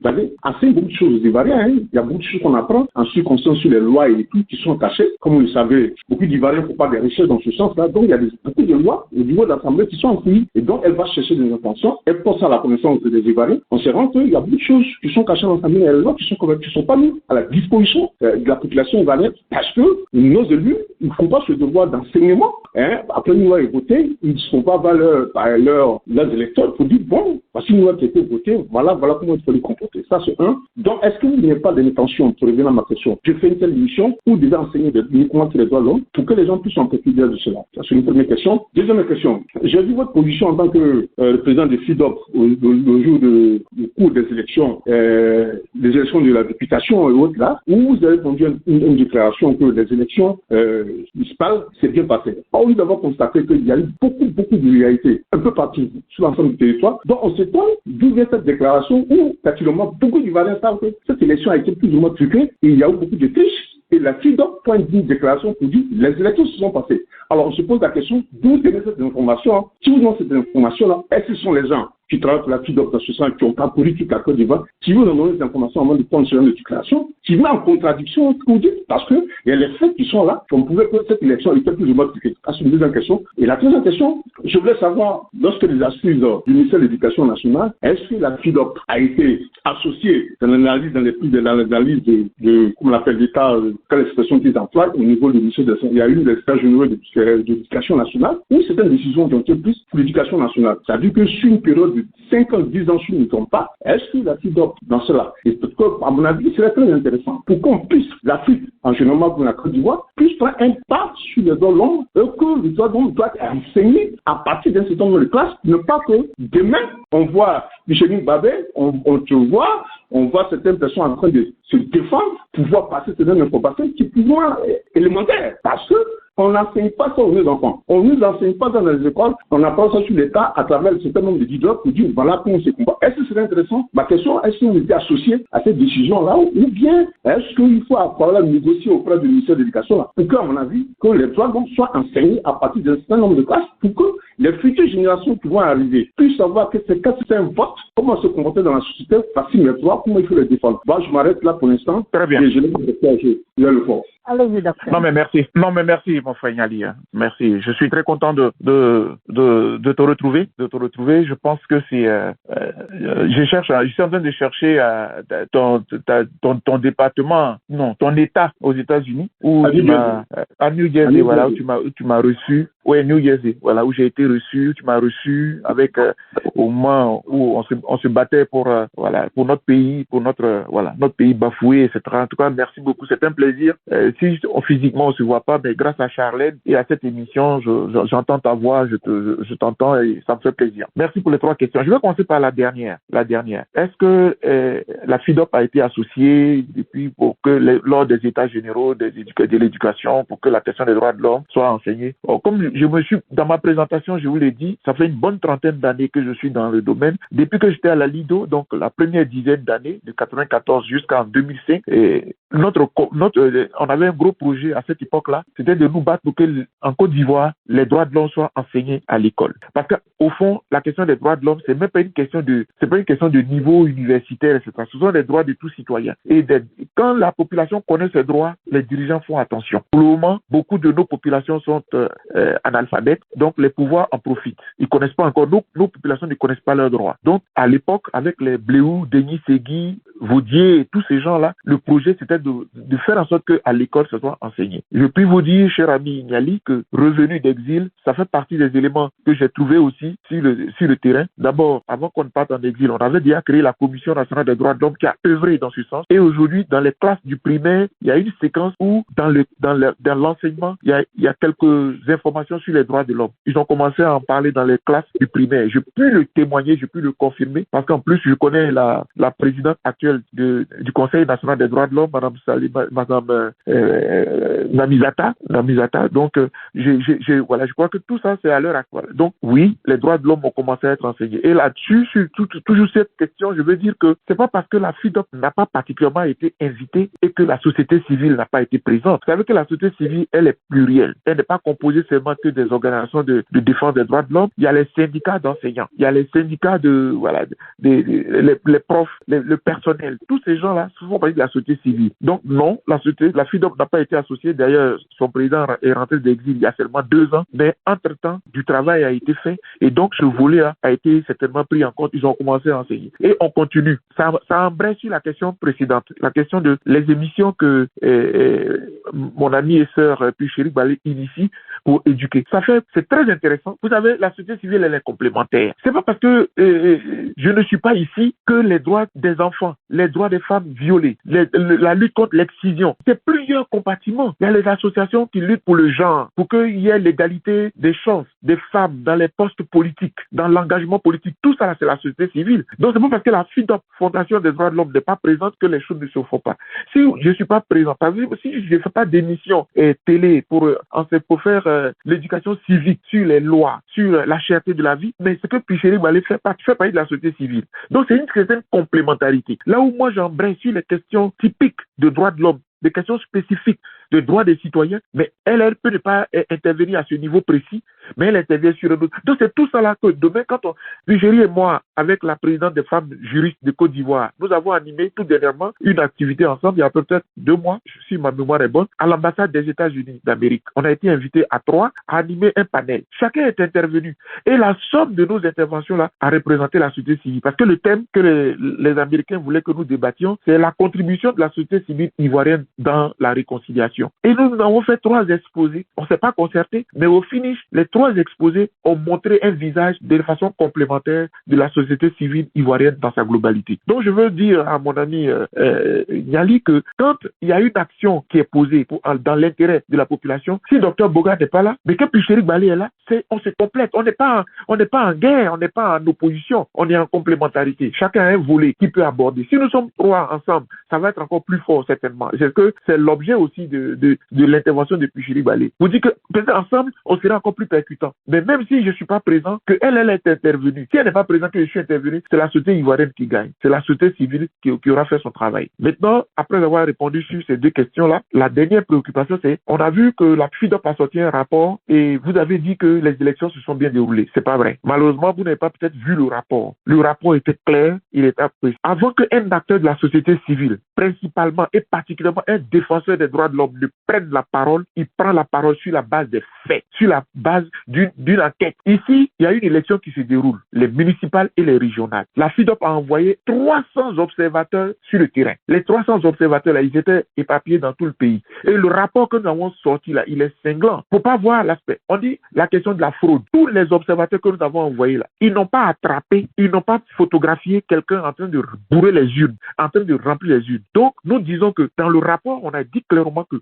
David enseigne beaucoup de choses aux Ivoiriens. Hein. Il y a beaucoup de choses qu'on apprend en ce qui concerne sur les lois et tout qui sont cachées. Comme vous le savez, beaucoup d'Ivoiriens font pas des recherches dans ce sens-là. Donc, il y a beaucoup de lois au niveau de l'Assemblée qui sont enfouies. Et donc, elle va chercher des informations. Elle porte ça à la connaissance des Ivoiriens. On se rend qu'il y a beaucoup de choses qui sont cachées dans l'Assemblée. Il y a des lois qui sont pas mises à la disposition de la population ivoirienne parce que nos élus, ils ne font pas ce devoir d'enseignement. Hein. Après une loi est votée, ils ne sont pas valeurs par leurs électeurs pour dire, bon, voici une loi qui a été votée, voilà comment il faut les comporter. Ça, c'est un. Donc, est-ce que vous n'avez pas d'intention, pour revenir à ma question, je fais une telle émission où vous devez enseigner uniquement sur les droits de l'homme pour que les gens puissent en profiter de cela? Ça, c'est une première question. Deuxième question. J'ai vu votre position en tant que président de FIDOP au jour du cours des élections de la députation et autres là, où vous avez conduit une déclaration que les élections municipales s'est bien passé. Or, nous avons constaté qu'il y a eu beaucoup d'irrégularités un peu partout sur l'ensemble du territoire. Donc, on se demande d'où vient cette déclaration où, naturellement, beaucoup d'Ivoiriens savent que cette élection a été plus ou moins truquée et il y a eu beaucoup de triches. Et la FIDOP pointe une déclaration pour dire les élections se sont passées. Alors, on se pose la question, d'où tenez cette information? Si vous avez cette information-là, est-ce que ce sont les gens qui travaillent pour la FIDOP dans ce sens, qui ont parcouru toute la Côte d'Ivoire, qui vous donnent des informations avant de prendre ce genre de déclaration, qui met en contradiction ce que vous dites, parce qu'il y a les faits qui sont là, qu'on pouvait que cette élection était plus ou moins truquée. Ça, c'est une deuxième question. Et la troisième question, je voulais savoir, lorsque les assises du ministère de l'Éducation nationale, est-ce que la FIDOP a été associée dans l'analyse, de comment on appelle l'État, quelle expression qu'ils emploient au niveau du ministère de l'Éducation? Il y a eu des États généraux de l'Éducation nationale, où certaines décisions ont été prises pour l'éducation nationale. C'est-à-dire que sur une période de 5 ans, 10 ans, si nous ne sommes pas, est-ce que la FIDOP dans cela? Et parce que, à mon avis, ce serait très intéressant pour qu'on puisse, l'Afrique, en général pour la Côte d'Ivoire, puisse faire un pas sur les droits de l'homme et que les droits de l'homme doivent être enseignés à partir d'un certain nombre de classes, ne pas que demain, on voit Micheline Babé, on voit certaines personnes en train de se défendre, pouvoir passer certaines informations qui pourront être élémentaires. Parce que on n'enseigne pas ça aux enfants. On ne nous enseigne pas dans les écoles. On apprend ça sur l'État à travers un certain nombre de dialogues pour dire voilà comment on se combat. Est-ce que c'est intéressant? Ma question, est-ce que vous êtes associé à cette décision-là ou bien est-ce qu'il faut avoir négocier auprès du ministère de l'Éducation pour qu'à mon avis, que les droits soient enseignés à partir d'un certain nombre de classes pour que les futures générations qui vont arriver puissent savoir que c'est quand c'est un vote, comment se comporter dans la société, facile mes droits, comment il faut les défendre. Bon, je m'arrête là pour l'instant. Très bien. Et je vais le voir. Allez-y, docteur. Non, mais merci, mon frère Niali. Merci. Je suis très content de te retrouver. Je pense que c'est, je suis en train de chercher ton département, non, ton état aux États-Unis, à New Jersey, voilà, où tu m'as reçu. Ouais, New Jersey, voilà, où j'ai été reçu. Tu m'as reçu avec, au moment où on se battait pour notre pays, pour notre pays bafoué, etc. En tout cas, merci beaucoup. C'est un plaisir. Si physiquement on se voit pas, mais grâce à Charlène et à cette émission, j'entends ta voix, je t'entends et ça me fait plaisir. Merci pour les 3 questions. Je vais commencer par la dernière. Est-ce que la FIDOP a été associée depuis pour que lors des états généraux de l'éducation, pour que la question des droits de l'homme soit enseignée? Comme dans ma présentation, je vous l'ai dit, ça fait une bonne 30aine d'années que je suis dans le domaine. Depuis que j'étais à la Lido, donc la première dizaine d'années, de 94 jusqu'en 2005, et on avait un gros projet à cette époque-là, c'était de nous battre pour que, en Côte d'Ivoire, les droits de l'homme soient enseignés à l'école. Parce qu'au fond, la question des droits de l'homme, c'est même pas une question de niveau universitaire, etc. Ce sont les droits de tout citoyen. Et quand la population connaît ses droits, les dirigeants font attention. Pour le moment, beaucoup de nos populations sont analphabètes, donc les pouvoirs en profitent. Ils ne connaissent pas encore, nos populations ne connaissent pas leurs droits. Donc, à l'époque, avec les Bléou, Denis Segui, Vaudier et tous ces gens-là, le projet, c'était de faire en sorte qu'à l'école, ça soit enseigné. Je puis vous dire, cher ami Niali, que revenu d'exil, ça fait partie des éléments que j'ai trouvés aussi sur le terrain. D'abord, avant qu'on ne parte en exil, on avait déjà créé la Commission nationale des droits de l'homme qui a œuvré dans ce sens. Et aujourd'hui, dans les classes du primaire, il y a une séquence où, dans l'enseignement, il y a quelques informations sur les droits de l'homme. Ils ont commencé à en parler dans les classes du primaire. Je peux le témoigner, je peux le confirmer, parce qu'en plus, je connais la présidente actuelle du Conseil national des droits de l'homme, Madame Namizata. Donc, je crois que tout ça, c'est à l'heure actuelle. Donc, oui, les droits de l'homme ont commencé à être enseignés. Et là-dessus, sur toujours cette question, je veux dire que c'est pas parce que la FIDOP n'a pas particulièrement été invitée et que la société civile n'a pas été présente. Vous savez que la société civile, elle est plurielle. Elle n'est pas composée seulement que des organisations de défense des droits de l'homme. Il y a les syndicats d'enseignants. Il y a les syndicats les profs, le personnel. Tous ces gens-là font partie de la société civile. Donc non, la FIDOP n'a pas été associée. D'ailleurs, son président est rentré d'exil il y a seulement 2 ans. Mais entre-temps, du travail a été fait. Et donc, ce volet a été certainement pris en compte. Ils ont commencé à enseigner. Et on continue. Ça embraye sur la question précédente. La question de les émissions que mon ami et sœur Pichéric Balé initie pour éduquer. C'est très intéressant. Vous savez, la société civile, elle est complémentaire. C'est pas parce que je ne suis pas ici que les droits des enfants, les droits des femmes violées, la lutte contre l'excision, c'est plusieurs compartiments. Il y a les associations qui luttent pour le genre, pour qu'il y ait l'égalité des chances des femmes dans les postes politiques, dans l'engagement politique. Tout ça, c'est la société civile. Donc, c'est pas parce que la FIDOP, Fondation des droits de l'homme, n'est pas présente que les choses ne se font pas. Si je ne suis pas présent, si je ne fais pas d'émission télé pour faire l'éducation civique sur les lois, sur la cherté de la vie, mais ce que Pichéric Balé fait partie de la société civile. Donc, c'est une certaine complémentarité. Là où moi j'embraye sur les questions typiques de droits de l'homme, des questions spécifiques de droits des citoyens, mais elle peut ne pas intervenir à ce niveau précis, mais elle intervient sur un autre. Donc c'est tout ça là que demain, quand Pichéric et moi, avec la présidente des femmes juristes de Côte d'Ivoire, nous avons animé tout dernièrement une activité ensemble, il y a peut-être 2 mois, si ma mémoire est bonne, à l'ambassade des États-Unis d'Amérique. On a été invités à 3 à animer un panel. Chacun est intervenu. Et la somme de nos interventions là a représenté la société civile. Parce que le thème que les Américains voulaient que nous débattions, c'est la contribution de la société civile ivoirienne dans la réconciliation. Et nous avons fait 3 exposés. On ne s'est pas concerté, mais au finish, les 3 exposés ont montré un visage de façon complémentaire de la société civile ivoirienne dans sa globalité. Donc je veux dire à mon ami Niali que quand il y a une action qui est posée dans l'intérêt de la population, si Dr Boga n'est pas là, mais que Pichéric Balé est là, on se complète. On n'est pas en guerre, on n'est pas en opposition, on est en complémentarité. Chacun a un volet qui peut aborder. Si nous sommes 3 ensemble, ça va être encore plus fort certainement. C'est que c'est l'objet aussi de l'intervention de Pichéric Balé. Vous dites que peut-être ensemble, on sera encore plus percutant. Mais même si je ne suis pas présent, que elle est intervenue. Si elle n'est pas présente, que je suis intervenu, c'est la société ivoirienne qui gagne. C'est la société civile qui aura fait son travail. Maintenant, après avoir répondu sur ces 2 questions-là, la dernière préoccupation, c'est on a vu que la FIDOP a sorti un rapport et vous avez dit que les élections se sont bien déroulées. C'est pas vrai. Malheureusement, vous n'avez pas peut-être vu le rapport. Le rapport était clair, il était précis. Avant qu'un acteur de la société civile, principalement et particulièrement un défenseur des droits de l'homme, ne prenne la parole, il prend la parole sur la base des faits, sur la base d'une enquête. Ici, il y a une élection qui se déroule, les municipales et les régionales. La FIDOP a envoyé 300 observateurs sur le terrain. Les 300 observateurs, là, ils étaient éparpillés dans tout le pays. Et le rapport que nous avons sorti, là, il est cinglant. Faut pas voir l'aspect. On dit la question de la fraude. Tous les observateurs que nous avons envoyés, là, ils n'ont pas attrapé, ils n'ont pas photographié quelqu'un en train de bourrer les urnes, en train de remplir les urnes. Donc, nous disons que dans le rapport, on a dit clairement que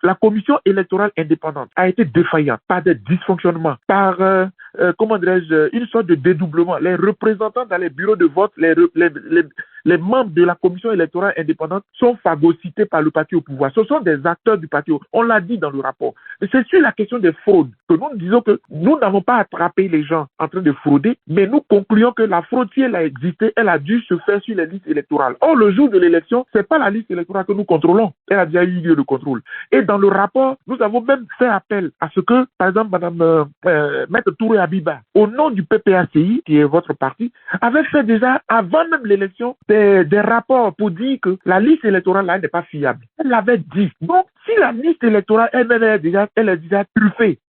la commission électorale indépendante a été défaillante par des dysfonctionnements, par une sorte de dédoublement. Les représentants dans les bureaux de vote, les membres de la commission électorale indépendante sont phagocytés par le parti au pouvoir. Ce sont des acteurs du parti. On l'a dit dans le rapport. Et c'est sur la question des fraudes que nous disons que nous n'avons pas attrapé les gens en train de frauder, mais nous concluons que la fraude, si elle a existé, elle a dû se faire sur les listes électorales. Or, le jour de l'élection, c'est pas la liste électorale que nous contrôlons. Elle a déjà eu lieu de contrôle. Et dans le rapport, nous avons même fait appel à ce que, par exemple, Maître Touré Abiba, au nom du PPACI, qui est votre parti, avait fait déjà, avant même l'élection, des rapports pour dire que la liste électorale là n'est pas fiable. Elle l'avait dit. Donc, si la liste électorale elle est déjà truffée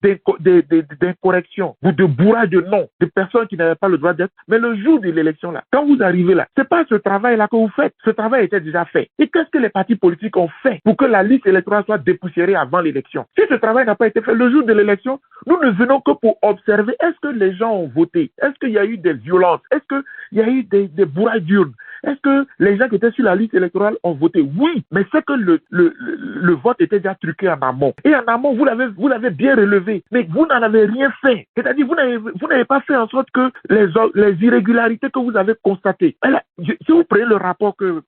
d'incorrections ou de bourrage de noms de personnes qui n'avaient pas le droit d'être, mais le jour de l'élection là, quand vous arrivez là, c'est pas ce travail-là que vous faites. Ce travail était déjà fait. Et qu'est-ce que les partis politiques ont fait pour que la liste électorale soit dépoussiérée avant l'élection? Si ce travail n'a pas été fait le jour de l'élection, nous ne venons que pour observer est-ce que les gens ont voté, est-ce qu'il y a eu des violences, est-ce qu'il y a eu des bourrages d'urnes, est-ce que les gens qui étaient sur la liste électorale ont voté? Oui, mais c'est que le vote était déjà truqué en amont. Et en amont, vous l'avez bien relevé, mais vous n'en avez rien fait. C'est-à-dire, vous n'avez pas fait en sorte que les irrégularités que vous avez constatées. Si vous prenez le rapport que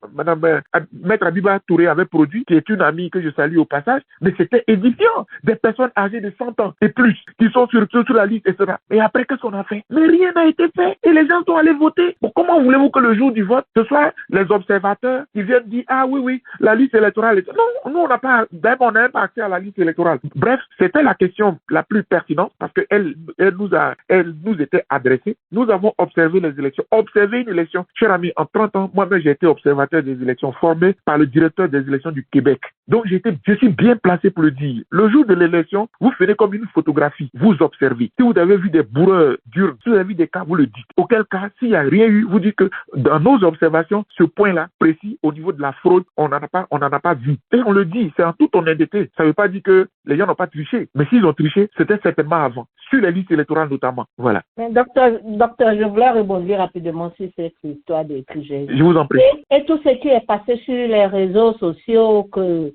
Maître Abiba Touré avait produit, qui est une amie que je salue au passage, mais c'était édifiant. Des personnes âgées de 100 ans et plus, qui sont sur la liste, etc. Et après, qu'est-ce qu'on a fait? Mais rien n'a été fait. Et les gens sont allés voter. Bon, comment voulez-vous que le jour du vote, ce soit les observateurs qui viennent dire, ah oui, la liste électorale est... Non, nous, on n'a pas accès à la liste électorale. Bref, c'était la question la plus pertinente parce qu'elle nous était adressée. Nous avons observé les élections. Observer une élection, cher ami, en 30 ans, moi-même, j'ai été observateur des élections formé par le directeur des élections du Québec. Donc, je suis bien placé pour le dire. Le jour de l'élection, vous faites comme une photographie. Vous observez. Si vous avez vu des bourreurs durs, si vous avez vu des cas, vous le dites. Auquel cas, s'il n'y a rien eu, vous dites que dans nos observations, ce point-là précis au niveau de la fraude, on n'en a pas vu. Et on le dit, c'est en toute honnêteté. Ça ne veut pas dire que les gens n'ont pas triché. Mais s'ils ont triché, c'était certainement avant. Sur les listes électorales notamment. Voilà. Mais docteur, je voulais rebondir rapidement sur cette histoire des tricheries. Je vous en prie. Et tout ce qui est passé sur les réseaux sociaux,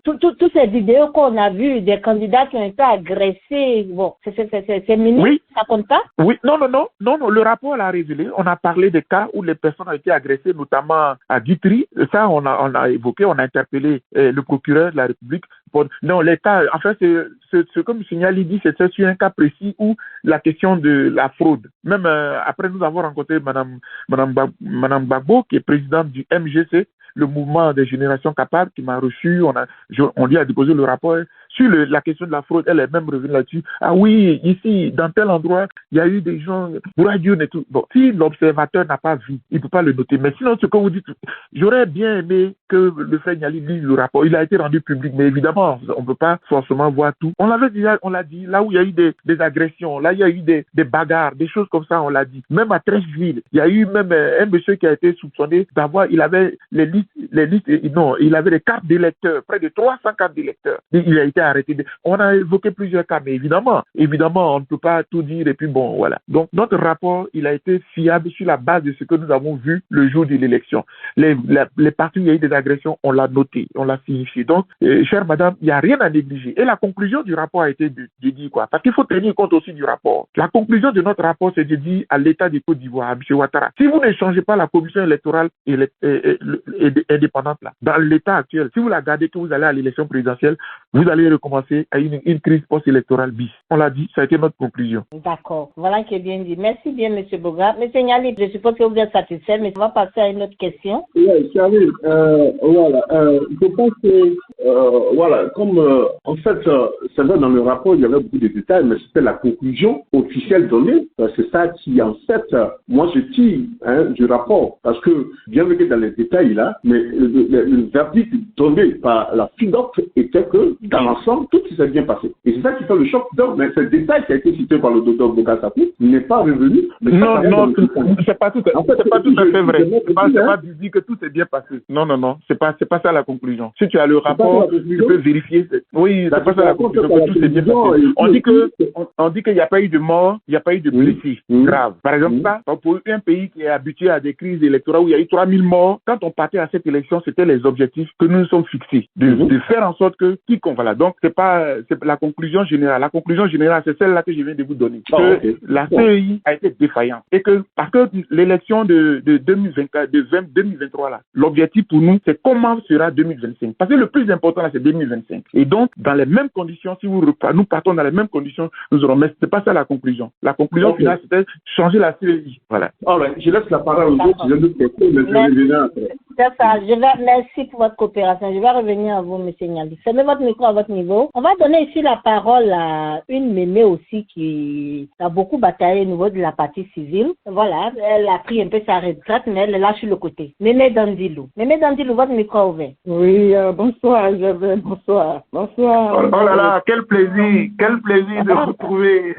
toutes ces vidéos qu'on a vues, des candidats qui ont été agressés, bon, c'est minime, oui. Ça compte pas? Oui, non, le rapport l'a révélé. On a parlé des cas où les personnes ont été agressées, notamment à Guitry. Ça, on a évoqué, on a interpellé le procureur de la République. Non, les cas, en fait, c'est comme Signal dit, c'est sur un cas précis où la question de la fraude. Même après nous avons rencontré Madame Gbagbo, qui est présidente du MGC, le mouvement des générations capables, qui m'a reçu. On lui a déposé le rapport sur la question de la fraude. Elle est même revenue là-dessus. Ah oui, ici, dans tel endroit, il y a eu des gens, bourradieux et tout. Bon, si l'observateur n'a pas vu, il ne peut pas le noter. Mais sinon, ce que vous dites, j'aurais bien aimé que le frère Niali lise le rapport. Il a été rendu public, mais évidemment, on ne peut pas forcément voir tout. On l'a dit, là où il y a eu des agressions, là il y a eu des bagarres, des choses comme ça, on l'a dit. Même à Trècheville, il y a eu même un monsieur qui a été soupçonné il avait il avait des cartes d'électeurs, près de 300 cartes d'électeurs. Il a été arrêté. On a évoqué plusieurs cas, mais évidemment, on ne peut pas tout dire et puis bon, voilà. Donc, notre rapport, il a été fiable sur la base de ce que nous avons vu le jour de l'élection. Les parties où il y a eu des agressions, on l'a noté, on l'a signifié. Donc, chère madame, il n'y a rien à négliger. Et la conclusion du rapport a été de dire quoi? Parce qu'il faut tenir compte aussi du rapport. La conclusion de notre rapport, c'est de dire à l'État du Côte d'Ivoire, à M. Ouattara, si vous ne changez pas la commission électorale indépendante là, dans l'état actuel, si vous la gardez que vous allez à l'élection présidentielle, vous allez recommencer à une crise post-électorale bis. On l'a dit, ça a été notre conclusion. D'accord, voilà qui est bien dit. Merci bien, M. Boga. M. Niali, je suppose que vous êtes satisfait, mais on va passer à une autre question. Oui, Charlie, je pense que, comme en fait, c'est vrai, dans le rapport, il y avait beaucoup de détails, mais c'était la conclusion officielle donnée. C'est ça qui, en fait, moi, je tire du rapport, parce que, bien que dans les détails là, mais le verdict donné par la FIDOC était que, dans l'ensemble, tout s'est bien passé. Et c'est ça qui fait le choc. Donc, mais ce détail qui a été cité par le docteur Boga Sakou n'est pas revenu. Non, c'est pas tout à fait vrai. C'est pas dire que tout s'est bien passé. Non, c'est pas ça la conclusion. Si tu as le rapport, tu peux vérifier. Oui, c'est pas ça la conclusion, que tout s'est bien passé. On dit qu'il n'y a pas eu de mort, il n'y a pas eu de blessés graves. Par exemple, pour un pays qui est habitué à des crises électorales où il y a eu 3000 morts, quand on partait à cette élection, c'était les objectifs que nous nous sommes fixés. De faire en sorte que quiconque, voilà. Donc, c'est la conclusion générale. La conclusion générale, c'est celle-là que je viens de vous donner. La CEI a été défaillante. Et parce que l'élection de 2023 là, l'objectif pour nous, c'est comment sera 2025. Parce que le plus important là, c'est 2025. Et donc, dans les mêmes conditions, si nous partons dans les mêmes conditions, nous aurons, mais c'est pas ça la conclusion. La conclusion finale, c'était changer la CEI. Voilà. Je laisse la parole aux autres, j'ai d'autres questions, mais je vais venir après. C'est ça. Merci pour votre coopération. Je vais revenir à vous, M. Niali. Fermez votre micro à votre niveau. On va donner ici la parole à une mémé aussi qui a beaucoup bataillé au niveau de la partie civile. Voilà, elle a pris un peu sa retraite, mais elle est là sur le côté. Mémé Dandilou. Mémé Dandilou, votre micro est ouvert. Oui, bonsoir, bonsoir. Bonsoir. Oh là là, quel plaisir de retrouver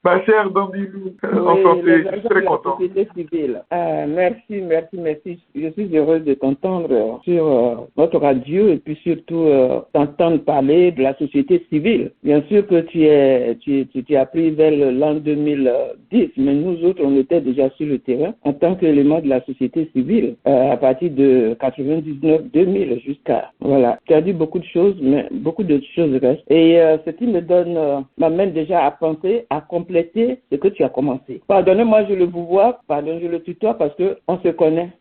ma chère Dandilou. Enchanté, je suis très content. Merci. Je suis heureuse de t'entendre sur notre radio et puis surtout t'entendre parler de la société civile. Bien sûr que tu as pris vers l'an 2010, mais nous autres, on était déjà sur le terrain en tant qu'élément de la société civile à partir de 99-2000 jusqu'à... Voilà. Tu as dit beaucoup de choses, mais beaucoup de choses restent. Et ce qui m'amène déjà à penser, à compléter ce que tu as commencé. Pardonnez-moi, je le tutoie parce que on se connaît,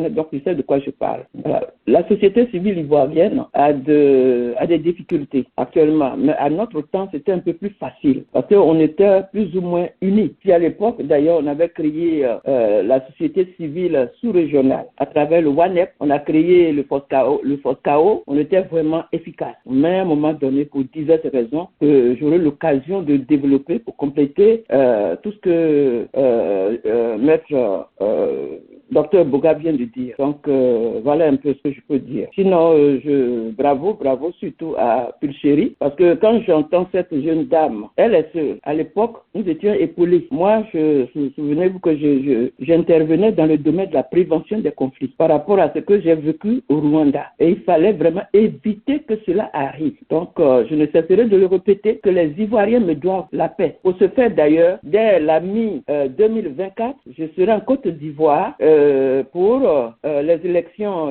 donc tu sais de quoi je parle. Voilà. La société civile ivoirienne a des difficultés actuellement, mais à notre temps, c'était un peu plus facile parce qu'on était plus ou moins unis. Puis à l'époque, d'ailleurs, on avait créé la société civile sous-régionale à travers le WANEP. On a créé le FOSCAO. On était vraiment efficace. Mais à un moment donné, pour diverses raisons, que j'aurai l'occasion de développer pour compléter tout ce que Maître Docteur Boga vient de dire. Donc, voilà un peu ce que je peux dire. Sinon, bravo surtout à Pulchéry, parce que quand j'entends cette jeune dame, elle est seule. À l'époque, nous étions épaulés. Moi, souvenez-vous que j'intervenais dans le domaine de la prévention des conflits par rapport à ce que j'ai vécu au Rwanda. Et il fallait vraiment éviter que cela arrive. Donc, je ne cesserai de le répéter que les Ivoiriens me doivent la paix. Pour ce faire d'ailleurs, dès la mi-2024, je serai en Côte d'Ivoire pour les élections,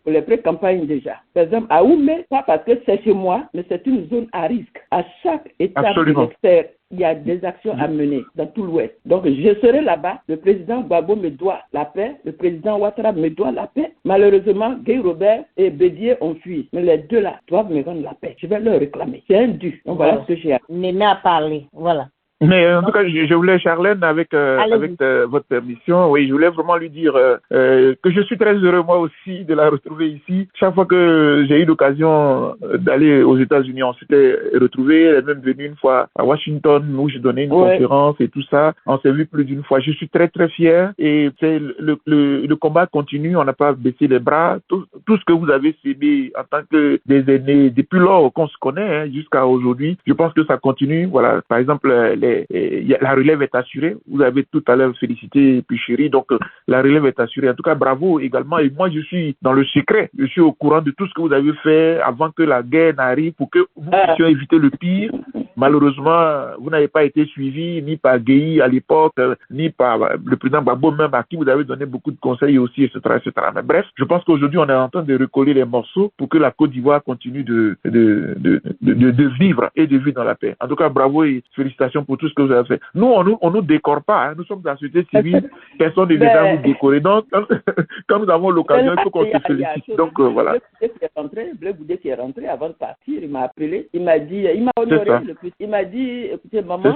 pour les pré-campagnes déjà. Par exemple, à Oumé, pas parce que c'est chez moi, mais c'est une zone à risque. À chaque étape de l'extérieur, il y a des actions à mener dans tout l'Ouest. Donc, je serai là-bas. Le président Gbagbo me doit la paix. Le président Ouattara me doit la paix. Malheureusement, Guy Robert et Bédier ont fui. Mais les deux là doivent me rendre la paix. Je vais leur réclamer. C'est un dû. Donc, voilà ce que j'ai à dire. Mémé a parlé. Voilà. Mais en tout cas, je voulais, Charlène, avec votre permission, oui, je voulais vraiment lui dire que je suis très heureux, moi aussi, de la retrouver ici. Chaque fois que j'ai eu l'occasion d'aller aux États-Unis, on s'était retrouvés. Elle est même venue une fois à Washington, où je donnais une conférence et tout ça. On s'est vu plus d'une fois. Je suis très, très fier. Et c'est le combat continue. On n'a pas baissé les bras. Tout ce que vous avez sémé en tant que des aînés, depuis lors qu'on se connaît, jusqu'à aujourd'hui, je pense que ça continue. Voilà. Par exemple, la relève est assurée. Vous avez tout à l'heure félicité Pulchéry, donc la relève est assurée. En tout cas, bravo également. Et moi, je suis dans le secret. Je suis au courant de tout ce que vous avez fait avant que la guerre n'arrive pour que vous puissiez éviter le pire. Malheureusement, vous n'avez pas été suivi ni par Gueye à l'époque, ni par le président Gbagbo même, à qui vous avez donné beaucoup de conseils aussi, etc., etc. Mais bref, je pense qu'aujourd'hui, on est en train de recoller les morceaux pour que la Côte d'Ivoire continue de vivre et de vivre dans la paix. En tout cas, bravo et félicitations pour tout ce que vous avez fait. Nous, on nous décore pas, hein. Nous sommes dans la société civile, personne ne vient nous décorer. Donc, quand nous avons l'occasion, il faut qu'on se félicite. Donc, voilà. Bleu Boudet qui est rentré avant de partir, il m'a appelé, il m'a dit, il m'a honoré le plus. Il m'a dit, écoutez, maman,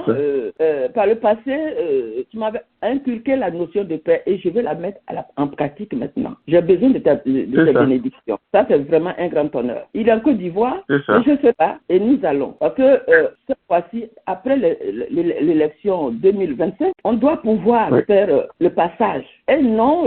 par le passé, tu m'avais inculqué la notion de paix et je vais la mettre en pratique maintenant. J'ai besoin de ta bénédiction. Ça, c'est vraiment un grand honneur. Il est en Côte d'Ivoire, mais je ne sais pas, et nous allons. Parce que cette fois-ci, après l'élection 2025, on doit pouvoir faire le passage. Et non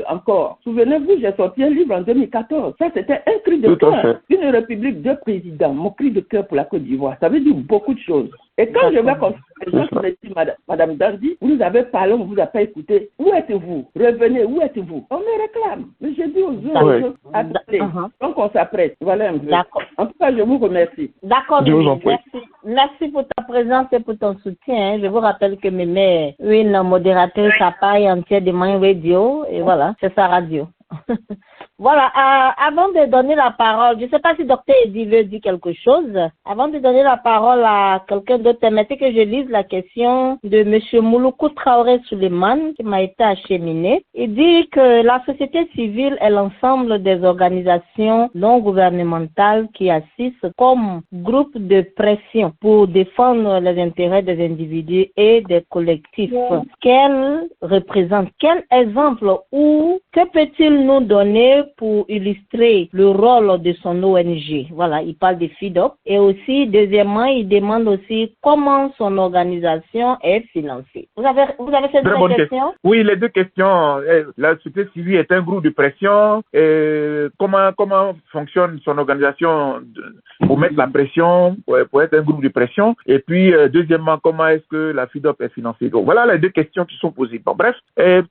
encore. Souvenez-vous, j'ai sorti un livre en 2014. Ça, c'était un cri de cœur. Une république de présidents. Mon cri de cœur pour la Côte d'Ivoire. Ça veut dire beaucoup de choses. Et quand je vais confronter les gens qui me disent, Madame Dandi, vous nous avez parlé, on ne vous a pas écouté. Où êtes-vous? Revenez, où êtes-vous? On me réclame. Mais je dis aux autres, attendez. Donc on s'apprête. Voilà un peu. En tout cas, je vous remercie. D'accord, merci pour ta présence et pour ton soutien. Je vous rappelle que Mémé est une modératrice à part entière de Mind Radio. Et voilà, c'est sa radio. Voilà, avant de donner la parole, je ne sais pas si Dr Eddy veut dire quelque chose. Avant de donner la parole à quelqu'un d'autre, permettez que je lise la question de M. Mouloukou Traoré Suleiman qui m'a été acheminée. Il dit que la société civile est l'ensemble des organisations non gouvernementales qui assistent comme groupe de pression pour défendre les intérêts des individus et des collectifs. Qu'elle représente, quel exemple ou que peut-il nous donner pour illustrer le rôle de son ONG? Voilà, il parle de FIDOC. Et aussi, deuxièmement, il demande aussi comment son organisation est financée. Vous avez ces deux questions? Oui, les deux questions. La société civile est un groupe de pression. Comment fonctionne son organisation pour mettre la pression, pour être un groupe de pression? Et puis, deuxièmement, comment est-ce que la FIDOC est financée? Donc, voilà les deux questions qui sont posées. Bon, bref,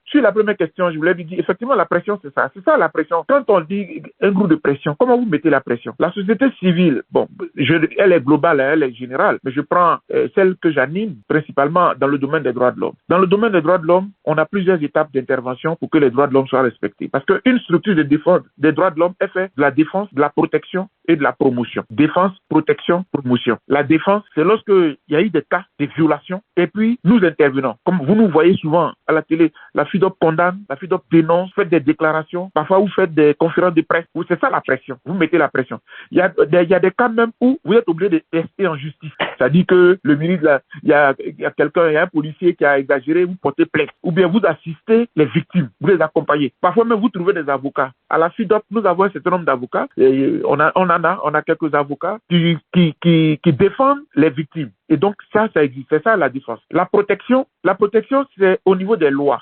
sur la première question, je voulais lui dire, effectivement, la pression, c'est ça. C'est ça la pression. Quand on dit un groupe de pression, comment vous mettez la pression? La société civile, bon, elle est globale, elle est générale, mais je prends celle que j'anime principalement dans le domaine des droits de l'homme. Dans le domaine des droits de l'homme, on a plusieurs étapes d'intervention pour que les droits de l'homme soient respectés. Parce qu'une structure de défense des droits de l'homme est faite de la défense, de la protection et de la promotion. Défense, protection, promotion. La défense, c'est lorsque il y a eu des cas de violations et puis nous intervenons. Comme vous nous voyez souvent à la télé, la FIDOC condamne, la FIDOC dénonce, faites des déclarations, parfois vous faites des conférences de presse. C'est ça la pression. Vous mettez la pression. Il y a des cas même où vous êtes obligé de rester en justice. C'est-à-dire que le ministre, il y a quelqu'un, il y a un policier qui a exagéré, vous portez plainte. Ou bien vous assistez les victimes, vous les accompagnez. Parfois même vous trouvez des avocats. À la FIDOC, nous avons un certain nombre d'avocats. On a quelques avocats qui défendent les victimes. Et donc, ça existe. C'est ça la défense. La protection, c'est au niveau des lois.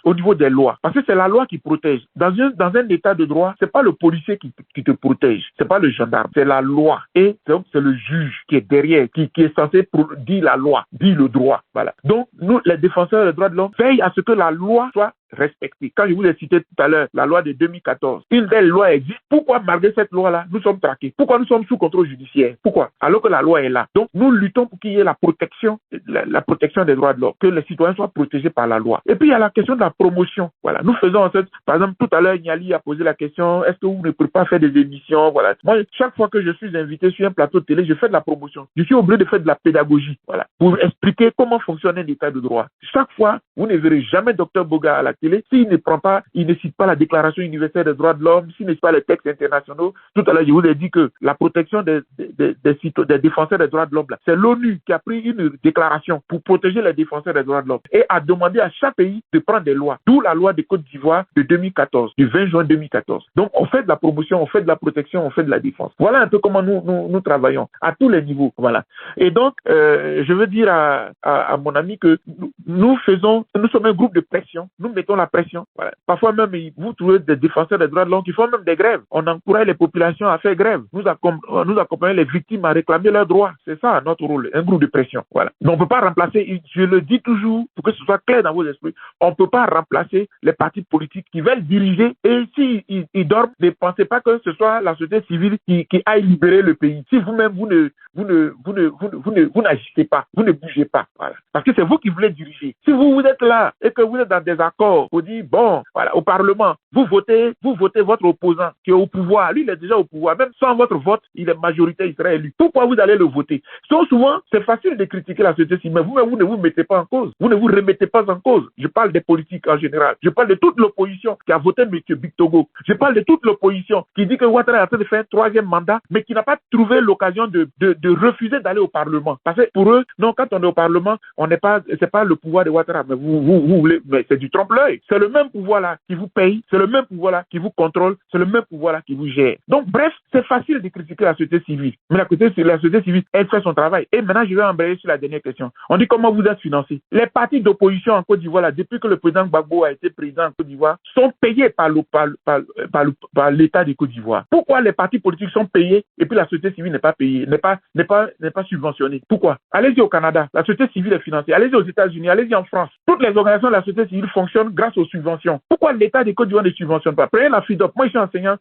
Parce que c'est la loi qui protège. Dans un état de droit, c'est pas le policier qui te protège. C'est pas le gendarme. C'est la loi. Et donc, c'est le juge qui est derrière, qui est censé dire la loi, dire le droit. Voilà. Donc, nous, les défenseurs des droits de l'homme, veillent à ce que la loi soit respectée. Quand je vous ai cité tout à l'heure la loi de 2014, une belle loi existe. Pourquoi, malgré cette loi-là, nous sommes traqués? Pourquoi nous sommes sous contrôle judiciaire? Pourquoi? Alors que la loi est là. Donc, nous luttons pour qu'il y ait la protection des droits de l'homme, que les citoyens soient protégés par la loi. Et puis, il y a la question de la promotion. Voilà. Nous faisons, par exemple, tout à l'heure, Niali a posé la question, est-ce que vous ne pouvez pas faire des émissions? Voilà. Moi, chaque fois que je suis invité sur un plateau de télé, je fais de la promotion. Je suis obligé de faire de la pédagogie. Voilà. Pour expliquer comment fonctionne un état de droit. Chaque fois, vous ne verrez jamais Dr Boga à la télé s'il ne cite pas la Déclaration universelle des droits de l'homme, s'il ne cite pas les textes internationaux. Tout à l'heure, je vous ai dit que la protection des défenseurs des droits de l'homme, c'est l'ONU qui a pris une déclaration pour protéger les défenseurs des droits de l'homme et a demandé à chaque pays de prendre des lois, d'où la loi de Côte d'Ivoire de 2014, du 20 juin 2014. Donc, on fait de la promotion, on fait de la protection, on fait de la défense. Voilà un peu comment nous travaillons à tous les niveaux. Voilà. Et donc, je veux dire à mon ami que nous sommes un groupe de pression, nous mettons la pression. Voilà. Parfois même, vous trouvez des défenseurs des droits de l'homme qui font même des grèves. On encourage les populations à faire grève. Nous accompagnons les victimes à réclamer leurs droits. C'est ça notre rôle, un groupe de pression. Voilà. Mais on ne peut pas remplacer, je le dis toujours pour que ce soit clair dans vos esprits, on ne peut pas remplacer les partis politiques qui veulent diriger et s'ils dorment, ne pensez pas que ce soit la société civile qui aille libérer le pays. Si vous-même vous n'agissez pas, vous ne bougez pas. Voilà. Parce que c'est vous qui voulez diriger. Si vous êtes là et que vous êtes dans des accords, vous dites, bon, voilà, au Parlement, vous votez votre opposant qui est au pouvoir. Lui, il est déjà au pouvoir. Même sans votre vote, il est majoritaire, il sera élu. Pourquoi vous allez le voter? Souvent, c'est facile de critiquer la société civile, mais vous ne vous mettez pas en cause. Vous ne vous remettez pas en cause. Je parle des politiques en général. Je parle de toute l'opposition qui a voté M. Bictogo. Je parle de toute l'opposition qui dit que Ouattara est en train de faire un troisième mandat, mais qui n'a pas trouvé l'occasion de refuser d'aller au Parlement. Parce que pour eux, non, quand on est au Parlement, c'est pas le pouvoir de Ouattara, mais vous voulez, mais c'est du trompe-l'œil. C'est le même pouvoir-là qui vous paye, c'est le même pouvoir-là qui vous contrôle, c'est le même pouvoir-là qui vous gère. Donc, bref, c'est facile de critiquer la société civile. Mais la société civile, elle fait son travail. Et maintenant, je vais embrayer sur la dernière question. On dit comment vous êtes financé. Les partis d'opposition en Côte d'Ivoire, là, depuis que le président Gbagbo a été président en Côte d'Ivoire, sont payés par l'État de Côte d'Ivoire. Pourquoi les partis politiques sont payés et puis la société civile n'est pas payée, n'est pas subventionnée? Pourquoi? Allez-y au Canada, la société civile est financée. Allez-y aux États-Unis, allez-y en France. Toutes les organisations de la société civile fonctionnent grâce aux subventions. Pourquoi l'État de Côte d'Ivoire ne subventionne pas? Prenez la FIDOP. Moi, je suis enseignant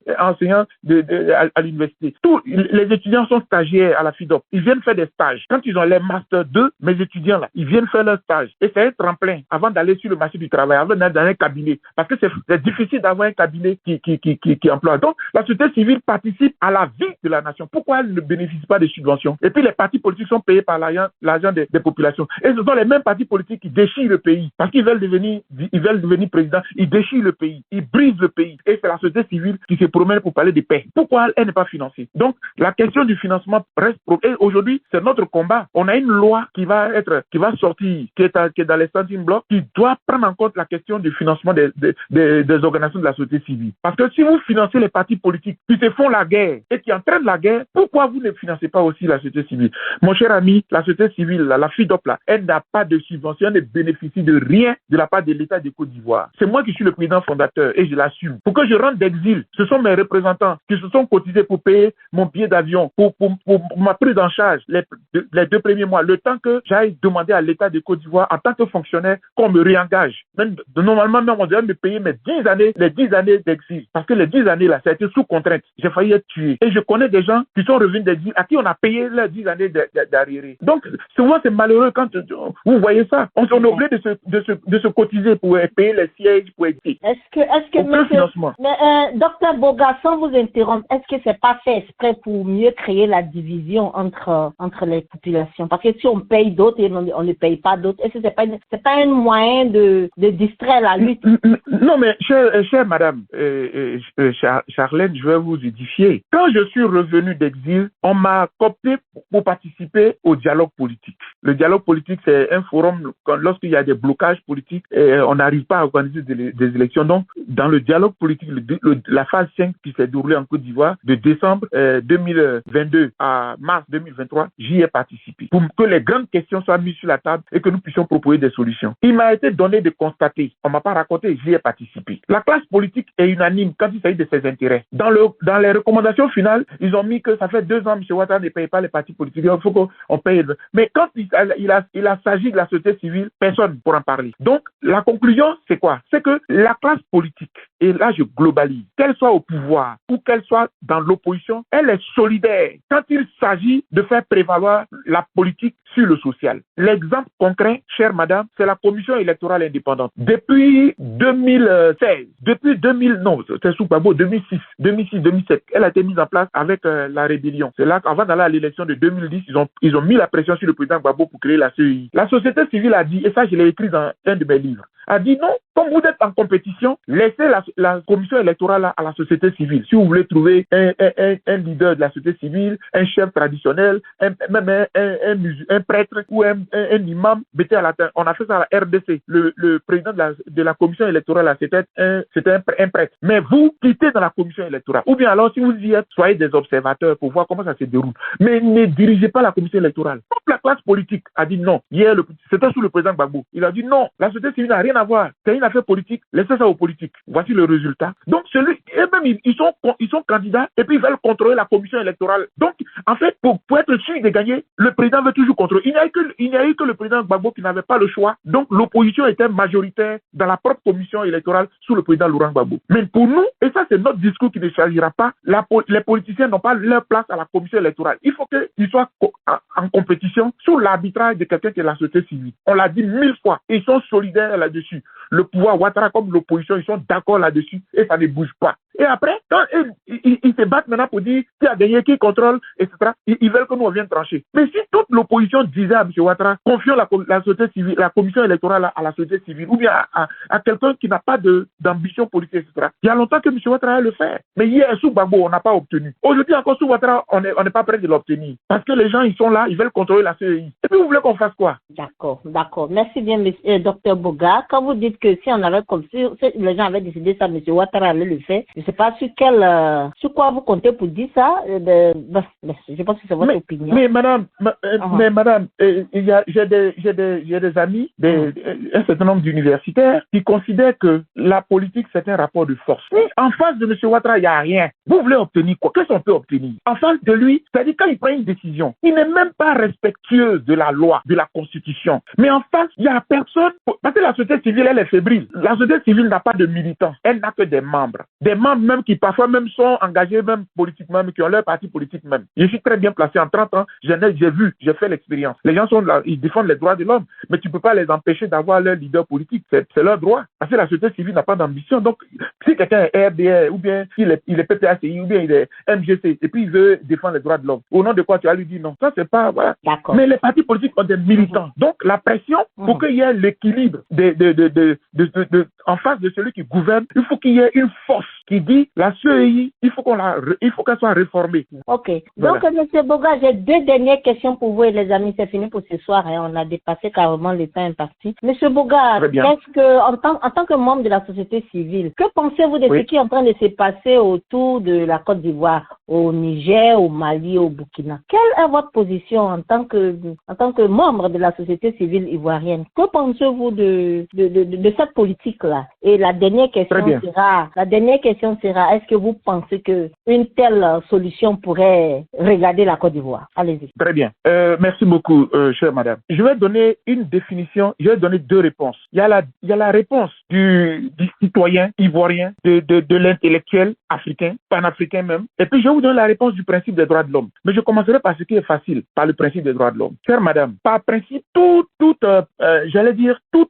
à l'université. Tous les étudiants sont stagiaires à la FIDOP. Ils viennent faire des stages. Quand ils ont les Master 2, mes étudiants là, ils viennent faire leur stage. Et c'est un tremplin avant d'aller sur le marché du travail, avant d'aller dans un cabinet. Parce que c'est difficile d'avoir un cabinet qui emploie. Donc, la société civile participe à la vie de la nation. Pourquoi elle ne bénéficie pas des subventions? Et puis, les partis politiques sont payés par l'argent des populations. Et ce sont les mêmes partis politiques qui déchirent le pays. Parce qu'ils veulent devenir président. Ils déchirent le pays. Ils brisent le pays. Et c'est la société civile qui se promène pour parler de paix. Pourquoi elle n'est pas financée? Donc, la question du financement reste. Et aujourd'hui, c'est notre combat. On a une loi qui va sortir, qui est dans les standing blocks, qui doit prendre en compte la question du financement des organisations de la société civile. Parce que si vous financez les partis politiques qui se font la guerre et qui entraînent la guerre, pourquoi vous ne financez pas aussi la société civile? Mon cher ami, la société civile, la FIDOP, elle n'a pas de subvention, elle ne bénéficie de rien de la part de l'État de Côte d'Ivoire. C'est moi qui suis le président fondateur et je l'assume. Pour que je rentre d'exil, ce sont mes représentants qui se sont cotisés pour payer mon billet d'avion, pour ma prise en charge les 2 premiers mois, le temps que j'aille demander à l'État de Côte d'Ivoire en tant que fonctionnaire qu'on me réengage. Normalement, on devait me payer les 10 années d'exil. Parce que les 10 années là, ça a été sous contrainte. J'ai failli être tué. Et je connais des gens qui sont revenus d'exil à qui on a payé leurs 10 années d'arriéré. Donc, souvent, c'est malheureux quand vous voyez ça. On est obligé de se cotiser pour payer les sièges, pour exister. Est-ce que Docteur Boga, sans vous interrompre, est-ce que c'est pas fait exprès pour mieux créer la division entre les populations? Parce que si on paye d'autres et on ne paye pas d'autres, est-ce que c'est pas un moyen de distraire la lutte? Non, mais chère madame, Charlène, je vais vous édifier. Quand je suis revenu d'exil, on m'a coopté pour participer au dialogue politique. Le dialogue politique, c'est un forum lorsqu'il y a des blocages politiques et on n'arrive pas à organiser des élections. Donc, dans le dialogue politique, la phase 5 qui s'est déroulée en Côte d'Ivoire, de décembre 2022 à mars 2023, j'y ai participé. Pour que les grandes questions soient mises sur la table et que nous puissions proposer des solutions. Il m'a été donné de constater, on m'a pas raconté, j'y ai participé. La classe politique est unanime quand il s'agit de ses intérêts. Dans les recommandations finales, ils ont mis que ça fait 2 ans, M. Ouattara ne paye pas les partis politiques, il faut qu'on paye. Mais quand il a s'agit de la société civile, personne pour en parler. Donc, la conclusion, c'est quoi? C'est que la classe politique, et là je globalise, qu'elle soit au pouvoir ou qu'elle soit dans l'opposition, elle est solidaire quand il s'agit de faire prévaloir la politique sur le social. L'exemple concret, chère madame, c'est la commission électorale indépendante. Depuis 2016, c'est sous Gbagbo, 2006, 2007, elle a été mise en place avec la rébellion. C'est là qu'avant d'aller à l'élection de 2010, ils ont mis la pression sur le président Gbagbo pour créer la CEI. La société civile a dit, et ça je l'ai écrit dans un de mes livres, a dit non, comme vous êtes en compétition, laissez la commission électorale à la société civile. Si vous voulez trouver un leader de la société civile, un chef traditionnel, même un prêtre ou un imam, mettez à la terre. On a fait ça à la RDC. Le président de la commission électorale, c'était un prêtre. Mais vous quittez dans la commission électorale. Ou bien alors, si vous y êtes, soyez des observateurs pour voir comment ça se déroule. Mais ne dirigez pas la commission électorale. Toute la classe politique a dit non. Hier, c'était sous le président Gbagbo. Il a dit non, la société civile n'a rien à voir. C'est une affaire politique. Laissez ça aux politiques. Voici le résultat. Donc, eux-mêmes, ils sont candidats et puis ils veulent contrôler la commission électorale. Donc, en fait, pour être sûr de gagner, le président veut toujours contrôler. Il n'y a eu que le président Gbagbo qui n'avait pas le choix. Donc, l'opposition était majoritaire dans la propre commission électorale sous le président Laurent Gbagbo. Mais pour nous, et ça c'est notre discours qui ne s'agira pas, les politiciens n'ont pas leur place à la commission électorale. Il faut qu'ils soient en compétition sous l'arbitrage de quelqu'un qui est la société civile. On l'a dit 1000 fois. Ils sont solidaires là-dessus. Le pouvoir Ouattara comme l'opposition, ils sont d'accord là-dessus et ça ne bouge pas. Et après, quand ils se battent maintenant pour dire qui a gagné, qui contrôle, etc., ils veulent que nous on vienne trancher. Mais si toute l'opposition disait à M. Ouattara, confions la société civile, la commission électorale à la société civile, ou bien à quelqu'un qui n'a pas d'ambition politique, etc., il y a longtemps que M. Ouattara allait le faire. Mais hier, sous Gbagbo, on n'a pas obtenu. Aujourd'hui, encore sous Ouattara, on n'est pas prêt de l'obtenir. Parce que les gens, ils sont là, ils veulent contrôler la CEI. Et puis, vous voulez qu'on fasse quoi? D'accord. Merci bien, Dr Boga. Quand vous dites que si on avait comme si les gens avaient décidé ça, M. Ouattara allait le faire, je ne sais pas sur quoi vous comptez pour dire ça. Je pense que c'est votre opinion. Mais madame, j'ai des amis, un certain nombre d'universitaires qui considèrent que la politique c'est un rapport de force. En face de M. Ouattara, il n'y a rien. Vous voulez obtenir quoi? Qu'est-ce qu'on peut obtenir? En face de lui, c'est-à-dire quand il prend une décision, il n'est même pas respectueux de la loi, de la Constitution. Mais en face, il n'y a personne. Parce que la société civile, elle est fébrile. La société civile n'a pas de militants, elle n'a que des membres. Des membres même qui parfois même sont engagés même politiquement, mais qui ont leur parti politique même. Je suis très bien placé en 30 ans, j'ai fait l'expérience. Les gens sont là, ils défendent les droits de l'homme, mais tu ne peux pas les empêcher d'avoir leur leader politique. C'est leur droit. Parce que la société civile n'a pas d'ambition. Donc, si quelqu'un est RDR, ou bien il est PPACI, ou bien il est MGC, et puis il veut défendre les droits de l'homme, au nom de quoi tu vas lui dire non? Ça, c'est pas, voilà. D'accord. Mais les partis politiques ont des militants. Donc, la pression, pour qu'il y ait l'équilibre en face de celui qui gouverne, il faut qu'il y ait une force qui dit la CEI, il faut qu'elle soit réformée. Ok. Voilà. Donc, M. Boga, j'ai 2 dernières questions pour vous et les amis. C'est fini pour ce soir. Hein. On a dépassé carrément le temps imparti. M. Boga, est-ce que, en tant que membre de la société civile, que pensez-vous de ce qui est en train de se passer autour de la Côte d'Ivoire, au Niger, au Mali, au Burkina? Quelle est votre position en tant que membre de la société civile ivoirienne? Que pensez-vous de cette politique-là? Et la dernière question sera, est-ce que vous pensez que une telle solution pourrait regarder la Côte d'Ivoire? Allez-y. Très bien. Merci beaucoup, chère madame. Je vais donner une définition, je vais donner 2 réponses. Il y a la réponse du citoyen ivoirien, de l'intellectuel africain, panafricain même. Et puis je vais vous donner la réponse du principe des droits de l'homme. Mais je commencerai par ce qui est facile, par le principe des droits de l'homme. Chère madame, par principe, toute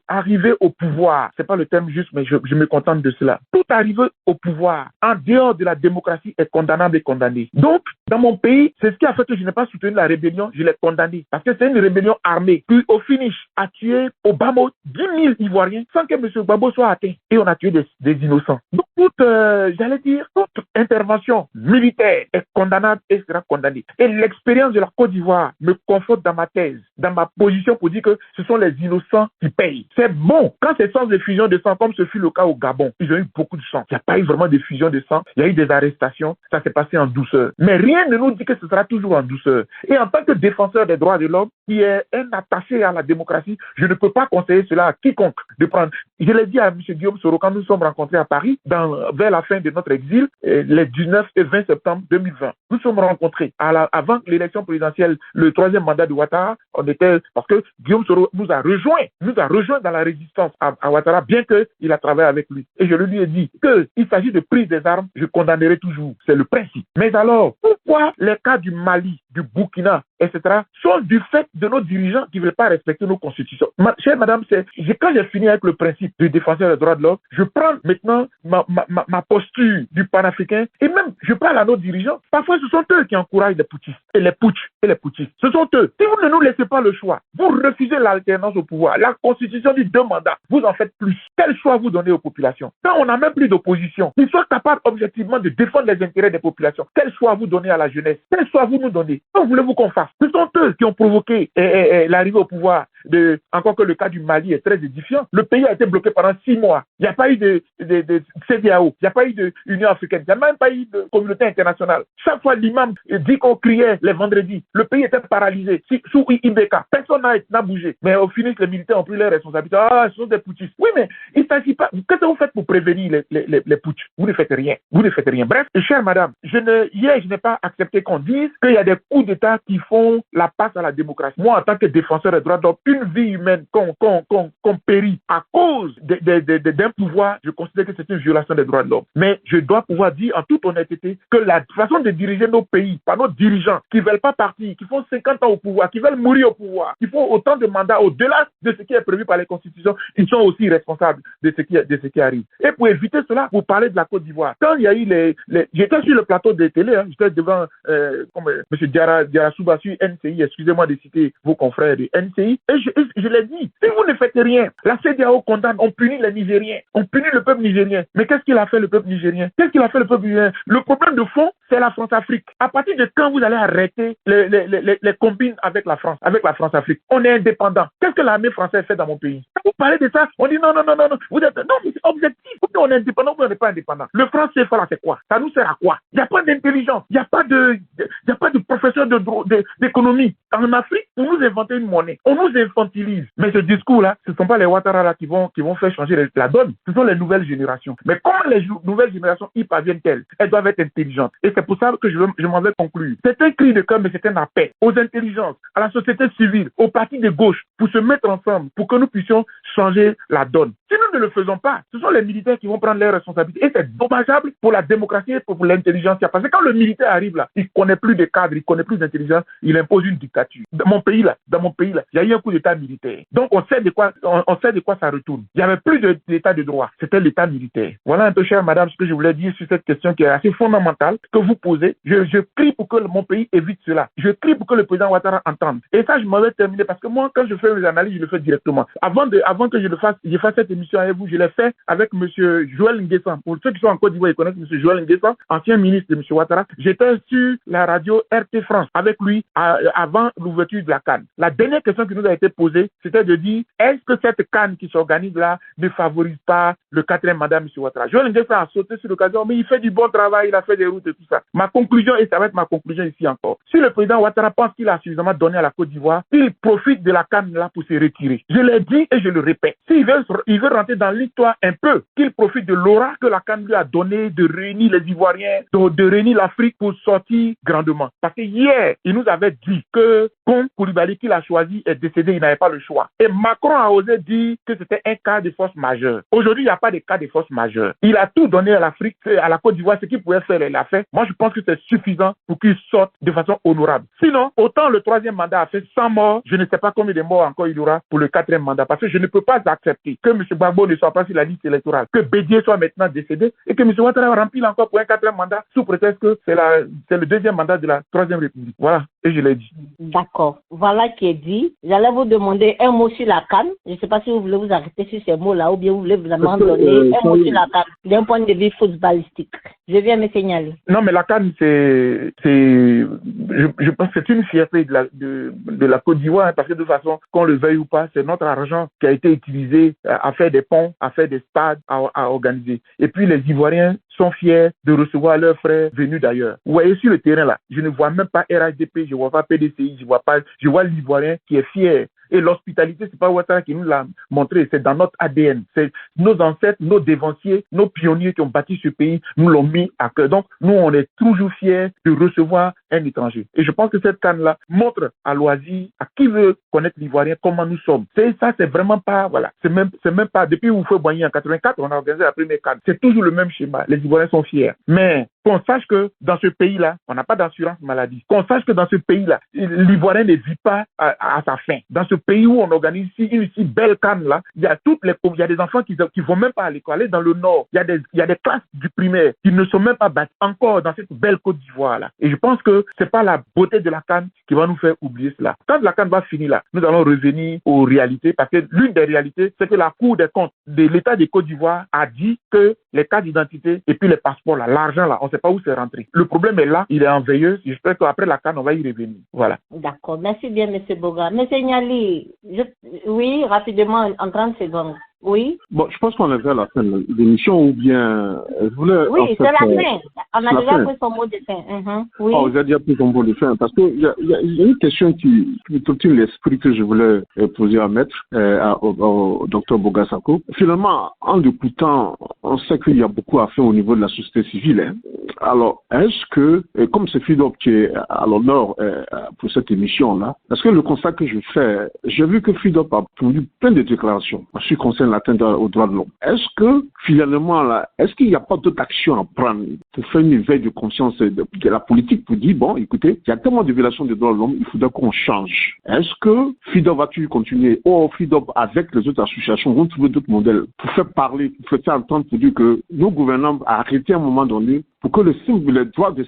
arrivée au pouvoir, c'est pas le terme juste, mais je me contente de cela. Toute arrivée au pouvoir, en dehors de la démocratie, est condamnable et condamnée. Donc, dans mon pays, c'est ce qui a fait que je n'ai pas soutenu la rébellion, je l'ai condamnée. Parce que c'est une rébellion armée qui, au finish, a tué au bas mot 10 000 Ivoiriens sans que M. Gbagbo soit atteint. Et on a tué des innocents. Donc, toute intervention militaire est condamnable et sera condamnée. Et l'expérience de la Côte d'Ivoire me conforte dans ma thèse, dans ma position pour dire que ce sont les innocents qui payent. C'est bon. Quand c'est sans effusion de sang, comme ce fut le cas au Gabon, ils ont eu beaucoup de sang. Il n'y a pas eu vraiment d'effusion de sang. Il y a eu des arrestations. Ça s'est passé en douceur. Mais rien ne nous dit que ce sera toujours en douceur. Et en tant que défenseur des droits de l'homme, qui est un attaché à la démocratie, je ne peux pas conseiller cela à quiconque de prendre. Je l'ai dit à M. Guillaume Soro quand nous nous sommes rencontrés à Paris, vers la fin de notre exil, les 19 et 20 septembre 2020. Nous sommes rencontrés avant l'élection présidentielle, le 3e mandat de Ouattara. Parce que Guillaume Soro nous a rejoint dans la résistance à Ouattara, bien qu'il a travaillé avec lui. Et je lui ai dit qu'il s'agit de prise des armes, je condamnerai toujours. C'est le principe. Mais alors, pourquoi les cas du Mali, du Burkina, etc., sont du fait de nos dirigeants qui ne veulent pas respecter nos constitutions? Chère madame, quand j'ai fini avec le principe du défenseur des droits de l'homme, je prends maintenant ma posture du panafricain et même je parle à nos dirigeants. Parfois, ce sont eux qui encouragent les putschistes et les putschistes. Ce sont eux. Si vous ne nous laissez pas le choix, vous refusez l'alternance au pouvoir. La constitution dit 2 mandats. Vous en faites plus. Quel choix vous donnez aux populations? Quand on n'a même plus d'opposition, ils sont capables objectivement de défendre les intérêts des populations. Quel choix vous donnez à la jeunesse? Quel choix vous nous donnez? Que voulez-vous qu'on fasse? Ce sont eux qui ont provoqué l'arrivée au pouvoir encore que le cas du Mali est très édifiant. Le pays a été bloqué pendant 6 mois. Il n'y a pas eu de CEDEAO. Il n'y a pas eu d'Union africaine. Il n'y a même pas eu de communauté internationale. Chaque fois, l'imam dit qu'on criait les vendredis. Le pays était paralysé. Sous Ibeka, personne n'a bougé. Mais au final, les militaires ont pris leurs responsabilités. Ah, ce sont des putschistes. Oui, mais il ne s'agit pas. Qu'est-ce que vous faites pour prévenir les putsch? Vous ne faites rien. Vous ne faites rien. Bref, chère madame, hier, je n'ai pas accepté qu'on dise qu'il y a des coups d'État qui font la passe à la démocratie. Moi, en tant que défenseur des droits de l'homme, une vie humaine qu'on périt à cause d'un pouvoir, je considère que c'est une violation des droits de l'homme. Mais je dois pouvoir dire en toute honnêteté que la façon de diriger nos pays par nos dirigeants qui ne veulent pas partir, qui font 50 ans au pouvoir, qui veulent mourir au pouvoir, qui font autant de mandats au-delà de ce qui est prévu par les constitutions, ils sont aussi responsables de ce qui arrive. Et pour éviter cela, pour parler de la Côte d'Ivoire, quand il y a eu j'étais sur le plateau de télé, j'étais devant M. Diarra Souba sur NCI, excusez-moi de citer vos confrères de NCI, et je l'ai dit, si vous ne faites rien, la CEDEAO condamne, on punit les Nigériens, on punit le peuple nigérien. Mais qu'est-ce qu'il a fait le peuple nigérien? Qu'est-ce qu'il a fait le peuple nigérien? Le problème de fond, c'est la France-Afrique. À partir de quand vous allez arrêter les combines avec la France-Afrique? On est indépendant. Qu'est-ce que l'armée française fait dans mon pays? Quand vous parlez de ça, on dit non, vous êtes, non, mais c'est objectif. On est indépendant ou on n'est pas indépendant? Le franc CFA là, c'est quoi? Ça nous sert à quoi? Il n'y a pas d'intelligence, il n'y a pas de professeur d'économie en Afrique pour nous inventer une monnaie. On nous infantilise. Mais ce discours-là, ce ne sont pas les Ouattara là qui vont faire changer la donne. Ce sont les nouvelles générations. Mais comment les nouvelles générations y parviennent-elles? Elles doivent être intelligentes. Et c'est pour ça que je m'en vais conclure. C'est un cri de cœur, mais c'est un appel aux intelligences, à la société civile, aux partis de gauche, pour se mettre ensemble, pour que nous puissions changer la donne. Si nous ne le faisons pas, ce sont les militaires qui vont prendre leurs responsabilités. Et c'est dommageable pour la démocratie et pour l'intelligence. Parce que quand le militaire arrive là, il ne connaît plus de cadre, il ne connaît plus d'intelligence, il impose une dictature. Dans mon pays là, il y a eu un coup d'état militaire. Donc on sait de quoi ça retourne. Il n'y avait plus d'état de droit. C'était l'état militaire. Voilà un peu, chère madame, ce que je voulais dire sur cette question qui est assez fondamentale que vous posez. Je prie pour que mon pays évite cela. Je prie pour que le président Ouattara entende. Et ça, je m'en vais terminer parce que moi, quand je fais mes analyses, je le fais directement. Avant que je fasse cette émission avec vous, je l'ai fait avec M. Joël Nguessan. Pour ceux qui sont en Côte d'Ivoire, ils connaissent M. Joël Nguessan, ancien ministre de M. Ouattara. J'étais sur la radio RT France avec lui avant l'ouverture de la CAN. La dernière question qui nous a été posée, c'était de dire, est-ce que cette CAN qui s'organise là ne favorise pas le 4e mandat de M. Ouattara? Joël Nguessan a sauté sur l'occasion, mais il fait du bon travail, il a fait des routes et tout ça. Ma conclusion, et ça va être ma conclusion ici encore. Si le président Ouattara pense qu'il a suffisamment donné à la Côte d'Ivoire, il profite de la CAN là pour se retirer. Je l'ai dit et je le répète. S'il veut rentrer dans l'histoire un peu, qu'il profite de l'aura que la CAN lui a donné de réunir les Ivoiriens, de réunir l'Afrique pour sortir grandement. Parce que hier, il nous avait dit que Kon Koulibaly qu'il a choisi est décédé, il n'avait pas le choix. Et Macron a osé dire que c'était un cas de force majeure. Aujourd'hui, il n'y a pas de cas de force majeure. Il a tout donné à l'Afrique, à la Côte d'Ivoire, ce qu'il pouvait faire, il l'a fait. Moi, je pense que c'est suffisant pour qu'il sorte de façon honorable. Sinon, autant le 3e mandat a fait 100 morts, je ne sais pas combien de morts encore il y aura pour le 4e mandat. Parce que je ne peux pas accepter que M. Gbagbo ne soit pas sur la liste électorale, que Bédié soit maintenant décédé et que M. Ouattara remplit encore pour un 4e mandat sous prétexte que c'est le 2e mandat de la 3e République. Voilà, et je l'ai dit. D'accord. Voilà qui est dit. J'allais vous demander un mot sur la CAN. Je ne sais pas si vous voulez vous arrêter sur ces mots-là ou bien vous voulez vraiment donner un mot sur la CAN d'un point de vue footballistique. Je viens me signaler. Non, mais la CAN, je pense que c'est une fierté de la Côte d'Ivoire, hein, parce que de toute façon, qu'on le veuille ou pas, c'est notre argent qui a été utilisé à faire des ponts, à faire des stades, à organiser. Et puis les Ivoiriens sont fiers de recevoir leurs frères venus d'ailleurs. Vous voyez sur le terrain là, je ne vois même pas RHDP, je ne vois pas PDCI, je vois l'Ivoirien qui est fier. Et l'hospitalité, c'est pas Ouattara qui nous l'a montré, c'est dans notre ADN. C'est nos ancêtres, nos dévanciers, nos pionniers qui ont bâti ce pays, nous l'ont mis à cœur. Donc, nous, on est toujours fiers de recevoir un étranger. Et je pense que cette canne-là montre à Loisy, à qui veut connaître l'Ivoirien, comment nous sommes. C'est vraiment pas, voilà. C'est même pas, depuis Houphouët-Boigny en 84, on a organisé la première canne. C'est toujours le même schéma. Les Ivoiriens sont fiers. Mais, qu'on sache que dans ce pays-là, on n'a pas d'assurance maladie. Qu'on sache que dans ce pays-là, l'Ivoirien ne vit pas à sa faim. Dans ce pays où on organise une si belle canne-là, il y a des enfants qui vont même pas à l'école. Aller dans le nord, il y a des classes du primaire qui ne sont même pas bâties encore dans cette belle Côte d'Ivoire-là. Et je pense que c'est pas la beauté de la canne qui va nous faire oublier cela. Quand la canne va finir là, nous allons revenir aux réalités, parce que l'une des réalités, c'est que la Cour des comptes de l'État de Côte d'Ivoire a dit que les cartes d'identité et puis les passeports là, l'argent là, on ne sait pas où c'est rentré. Le problème est là, il est en veilleuse. J'espère qu'après la canne, on va y revenir. Voilà. D'accord. Merci bien, M. Boga. M. Niali, oui, rapidement, en 30 secondes. Oui. Bon, je pense qu'on est vers la fin de l'émission, ou bien je voulais. Oui, c'est la fin. On a déjà pris son mot de fin. Oui. Oh, vous avez déjà pris son mot de fin, parce que il y a une question qui tourne l'esprit que je voulais poser à maître, au docteur Boga Sako. Finalement, en l'écoutant, on sait qu'il y a beaucoup à faire au niveau de la société civile. Hein. Alors, est-ce que, comme c'est Fidop qui est à l'honneur pour cette émission-là, est-ce que le constat que je fais, j'ai vu que Fidop a produit plein de déclarations en ce qui concerne l'atteinte aux droits de l'homme. Est-ce que, finalement, là, est-ce qu'il n'y a pas d'autres actions à prendre pour faire une veille de conscience de la politique pour dire, bon, écoutez, il y a tellement de violations des droits de l'homme, il faudrait qu'on change. Est-ce que FIDOP va-t-il continuer, ou FIDOP avec les autres associations vont trouver d'autres modèles pour faire parler, pour faire entendre, pour dire que nos gouvernants arrêtent à un moment donné pour que les droits des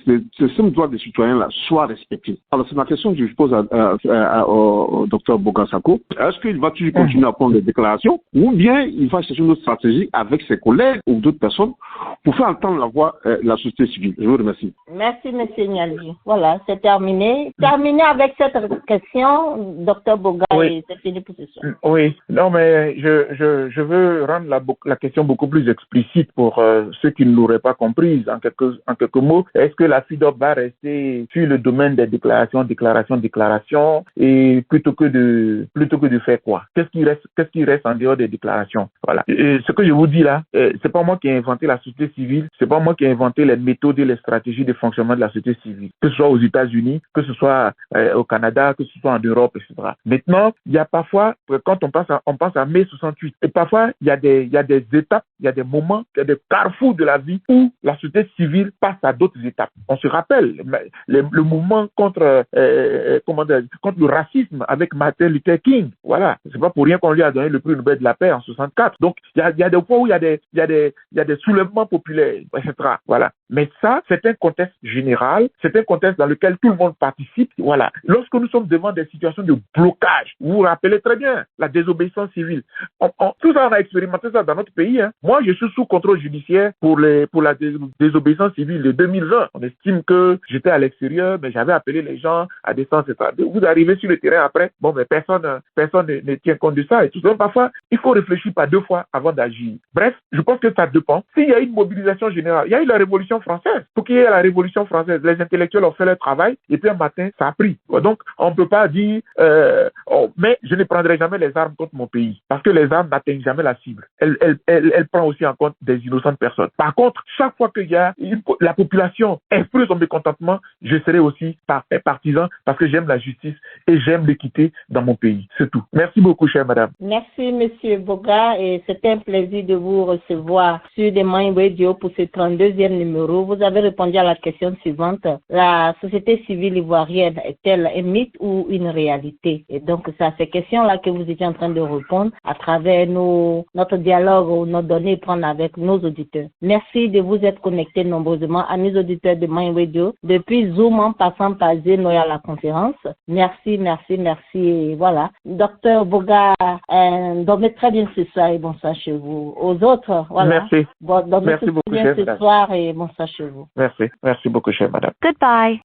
citoyens-là soient respectés. Alors, c'est ma question que je pose au docteur Boga Sako. Est-ce qu'il va toujours continuer à prendre des déclarations, ou bien il va chercher une autre stratégie avec ses collègues ou d'autres personnes pour faire entendre la voix de la société civile? Je vous remercie. Merci, M. Niali. Voilà, c'est terminé. Terminé avec cette question, docteur Boga, oui. Et c'est fini pour ce soir. Oui, non, mais je veux rendre la question beaucoup plus explicite pour ceux qui ne l'auraient pas comprise, en quelque quelques mots, est-ce que la FIDOP va rester sur le domaine des déclarations, et plutôt que de faire quoi? Qu'est-ce qui reste en dehors des déclarations? Voilà. Et ce que je vous dis là, c'est pas moi qui ai inventé la société civile, c'est pas moi qui ai inventé les méthodes et les stratégies de fonctionnement de la société civile, que ce soit aux États-Unis, que ce soit au Canada, que ce soit en Europe, etc. Maintenant, il y a parfois, quand on pense à mai 68, et parfois il y a des étapes, il y a des moments, il y a des carrefours de la vie où la société civile passe à d'autres étapes. On se rappelle le mouvement contre le racisme avec Martin Luther King. Voilà, c'est pas pour rien qu'on lui a donné le prix Nobel de la paix en 64. Donc il y a des fois où il y a des soulèvements populaires, etc. Voilà. Mais ça, c'est un contexte général, c'est un contexte dans lequel tout le monde participe. Voilà. Lorsque nous sommes devant des situations de blocage, vous vous rappelez très bien la désobéissance civile. Tout ça, on a expérimenté ça dans notre pays. Hein. Moi, je suis sous contrôle judiciaire pour la désobéissance civile de 2020. On estime que j'étais à l'extérieur, mais j'avais appelé les gens à descendre, etc. Vous arrivez sur le terrain après, mais personne ne tient compte de ça. Et tout ça. Donc, parfois, il faut réfléchir par deux fois avant d'agir. Bref, je pense que ça dépend. S'il y a une mobilisation générale, il y a eu la Révolution française. Pour qu'il y ait la Révolution française, les intellectuels ont fait leur travail et puis un matin, ça a pris. Donc, on ne peut pas dire mais je ne prendrai jamais les armes contre mon pays parce que les armes n'atteignent jamais la cible. Elle prend aussi en compte des innocentes personnes. Par contre, chaque fois qu'il y a la population exprime son mécontentement, je serai aussi partisan parce que j'aime la justice et j'aime l'équité dans mon pays. C'est tout. Merci beaucoup, chère madame. Merci, monsieur Boga, et c'était un plaisir de vous recevoir sur des Mind Radio pour ce 32e numéro. Vous avez répondu à la question suivante. La société civile ivoirienne est-elle un mythe ou une réalité? Et donc, c'est à ces questions-là que vous étiez en train de répondre à travers notre dialogue ou nos données prendre avec nos auditeurs. Merci de vous être connectés nombreusement à nos auditeurs de Mind Radio, depuis Zoom en passant par Zenoya à la conférence. Merci. Et voilà. Docteur Boga, dormez très bien ce soir et bonsoir chez vous. Aux autres, voilà. Merci. Dormez très bien ce soir et bonsoir chez vous. Merci beaucoup, chère madame. Goodbye.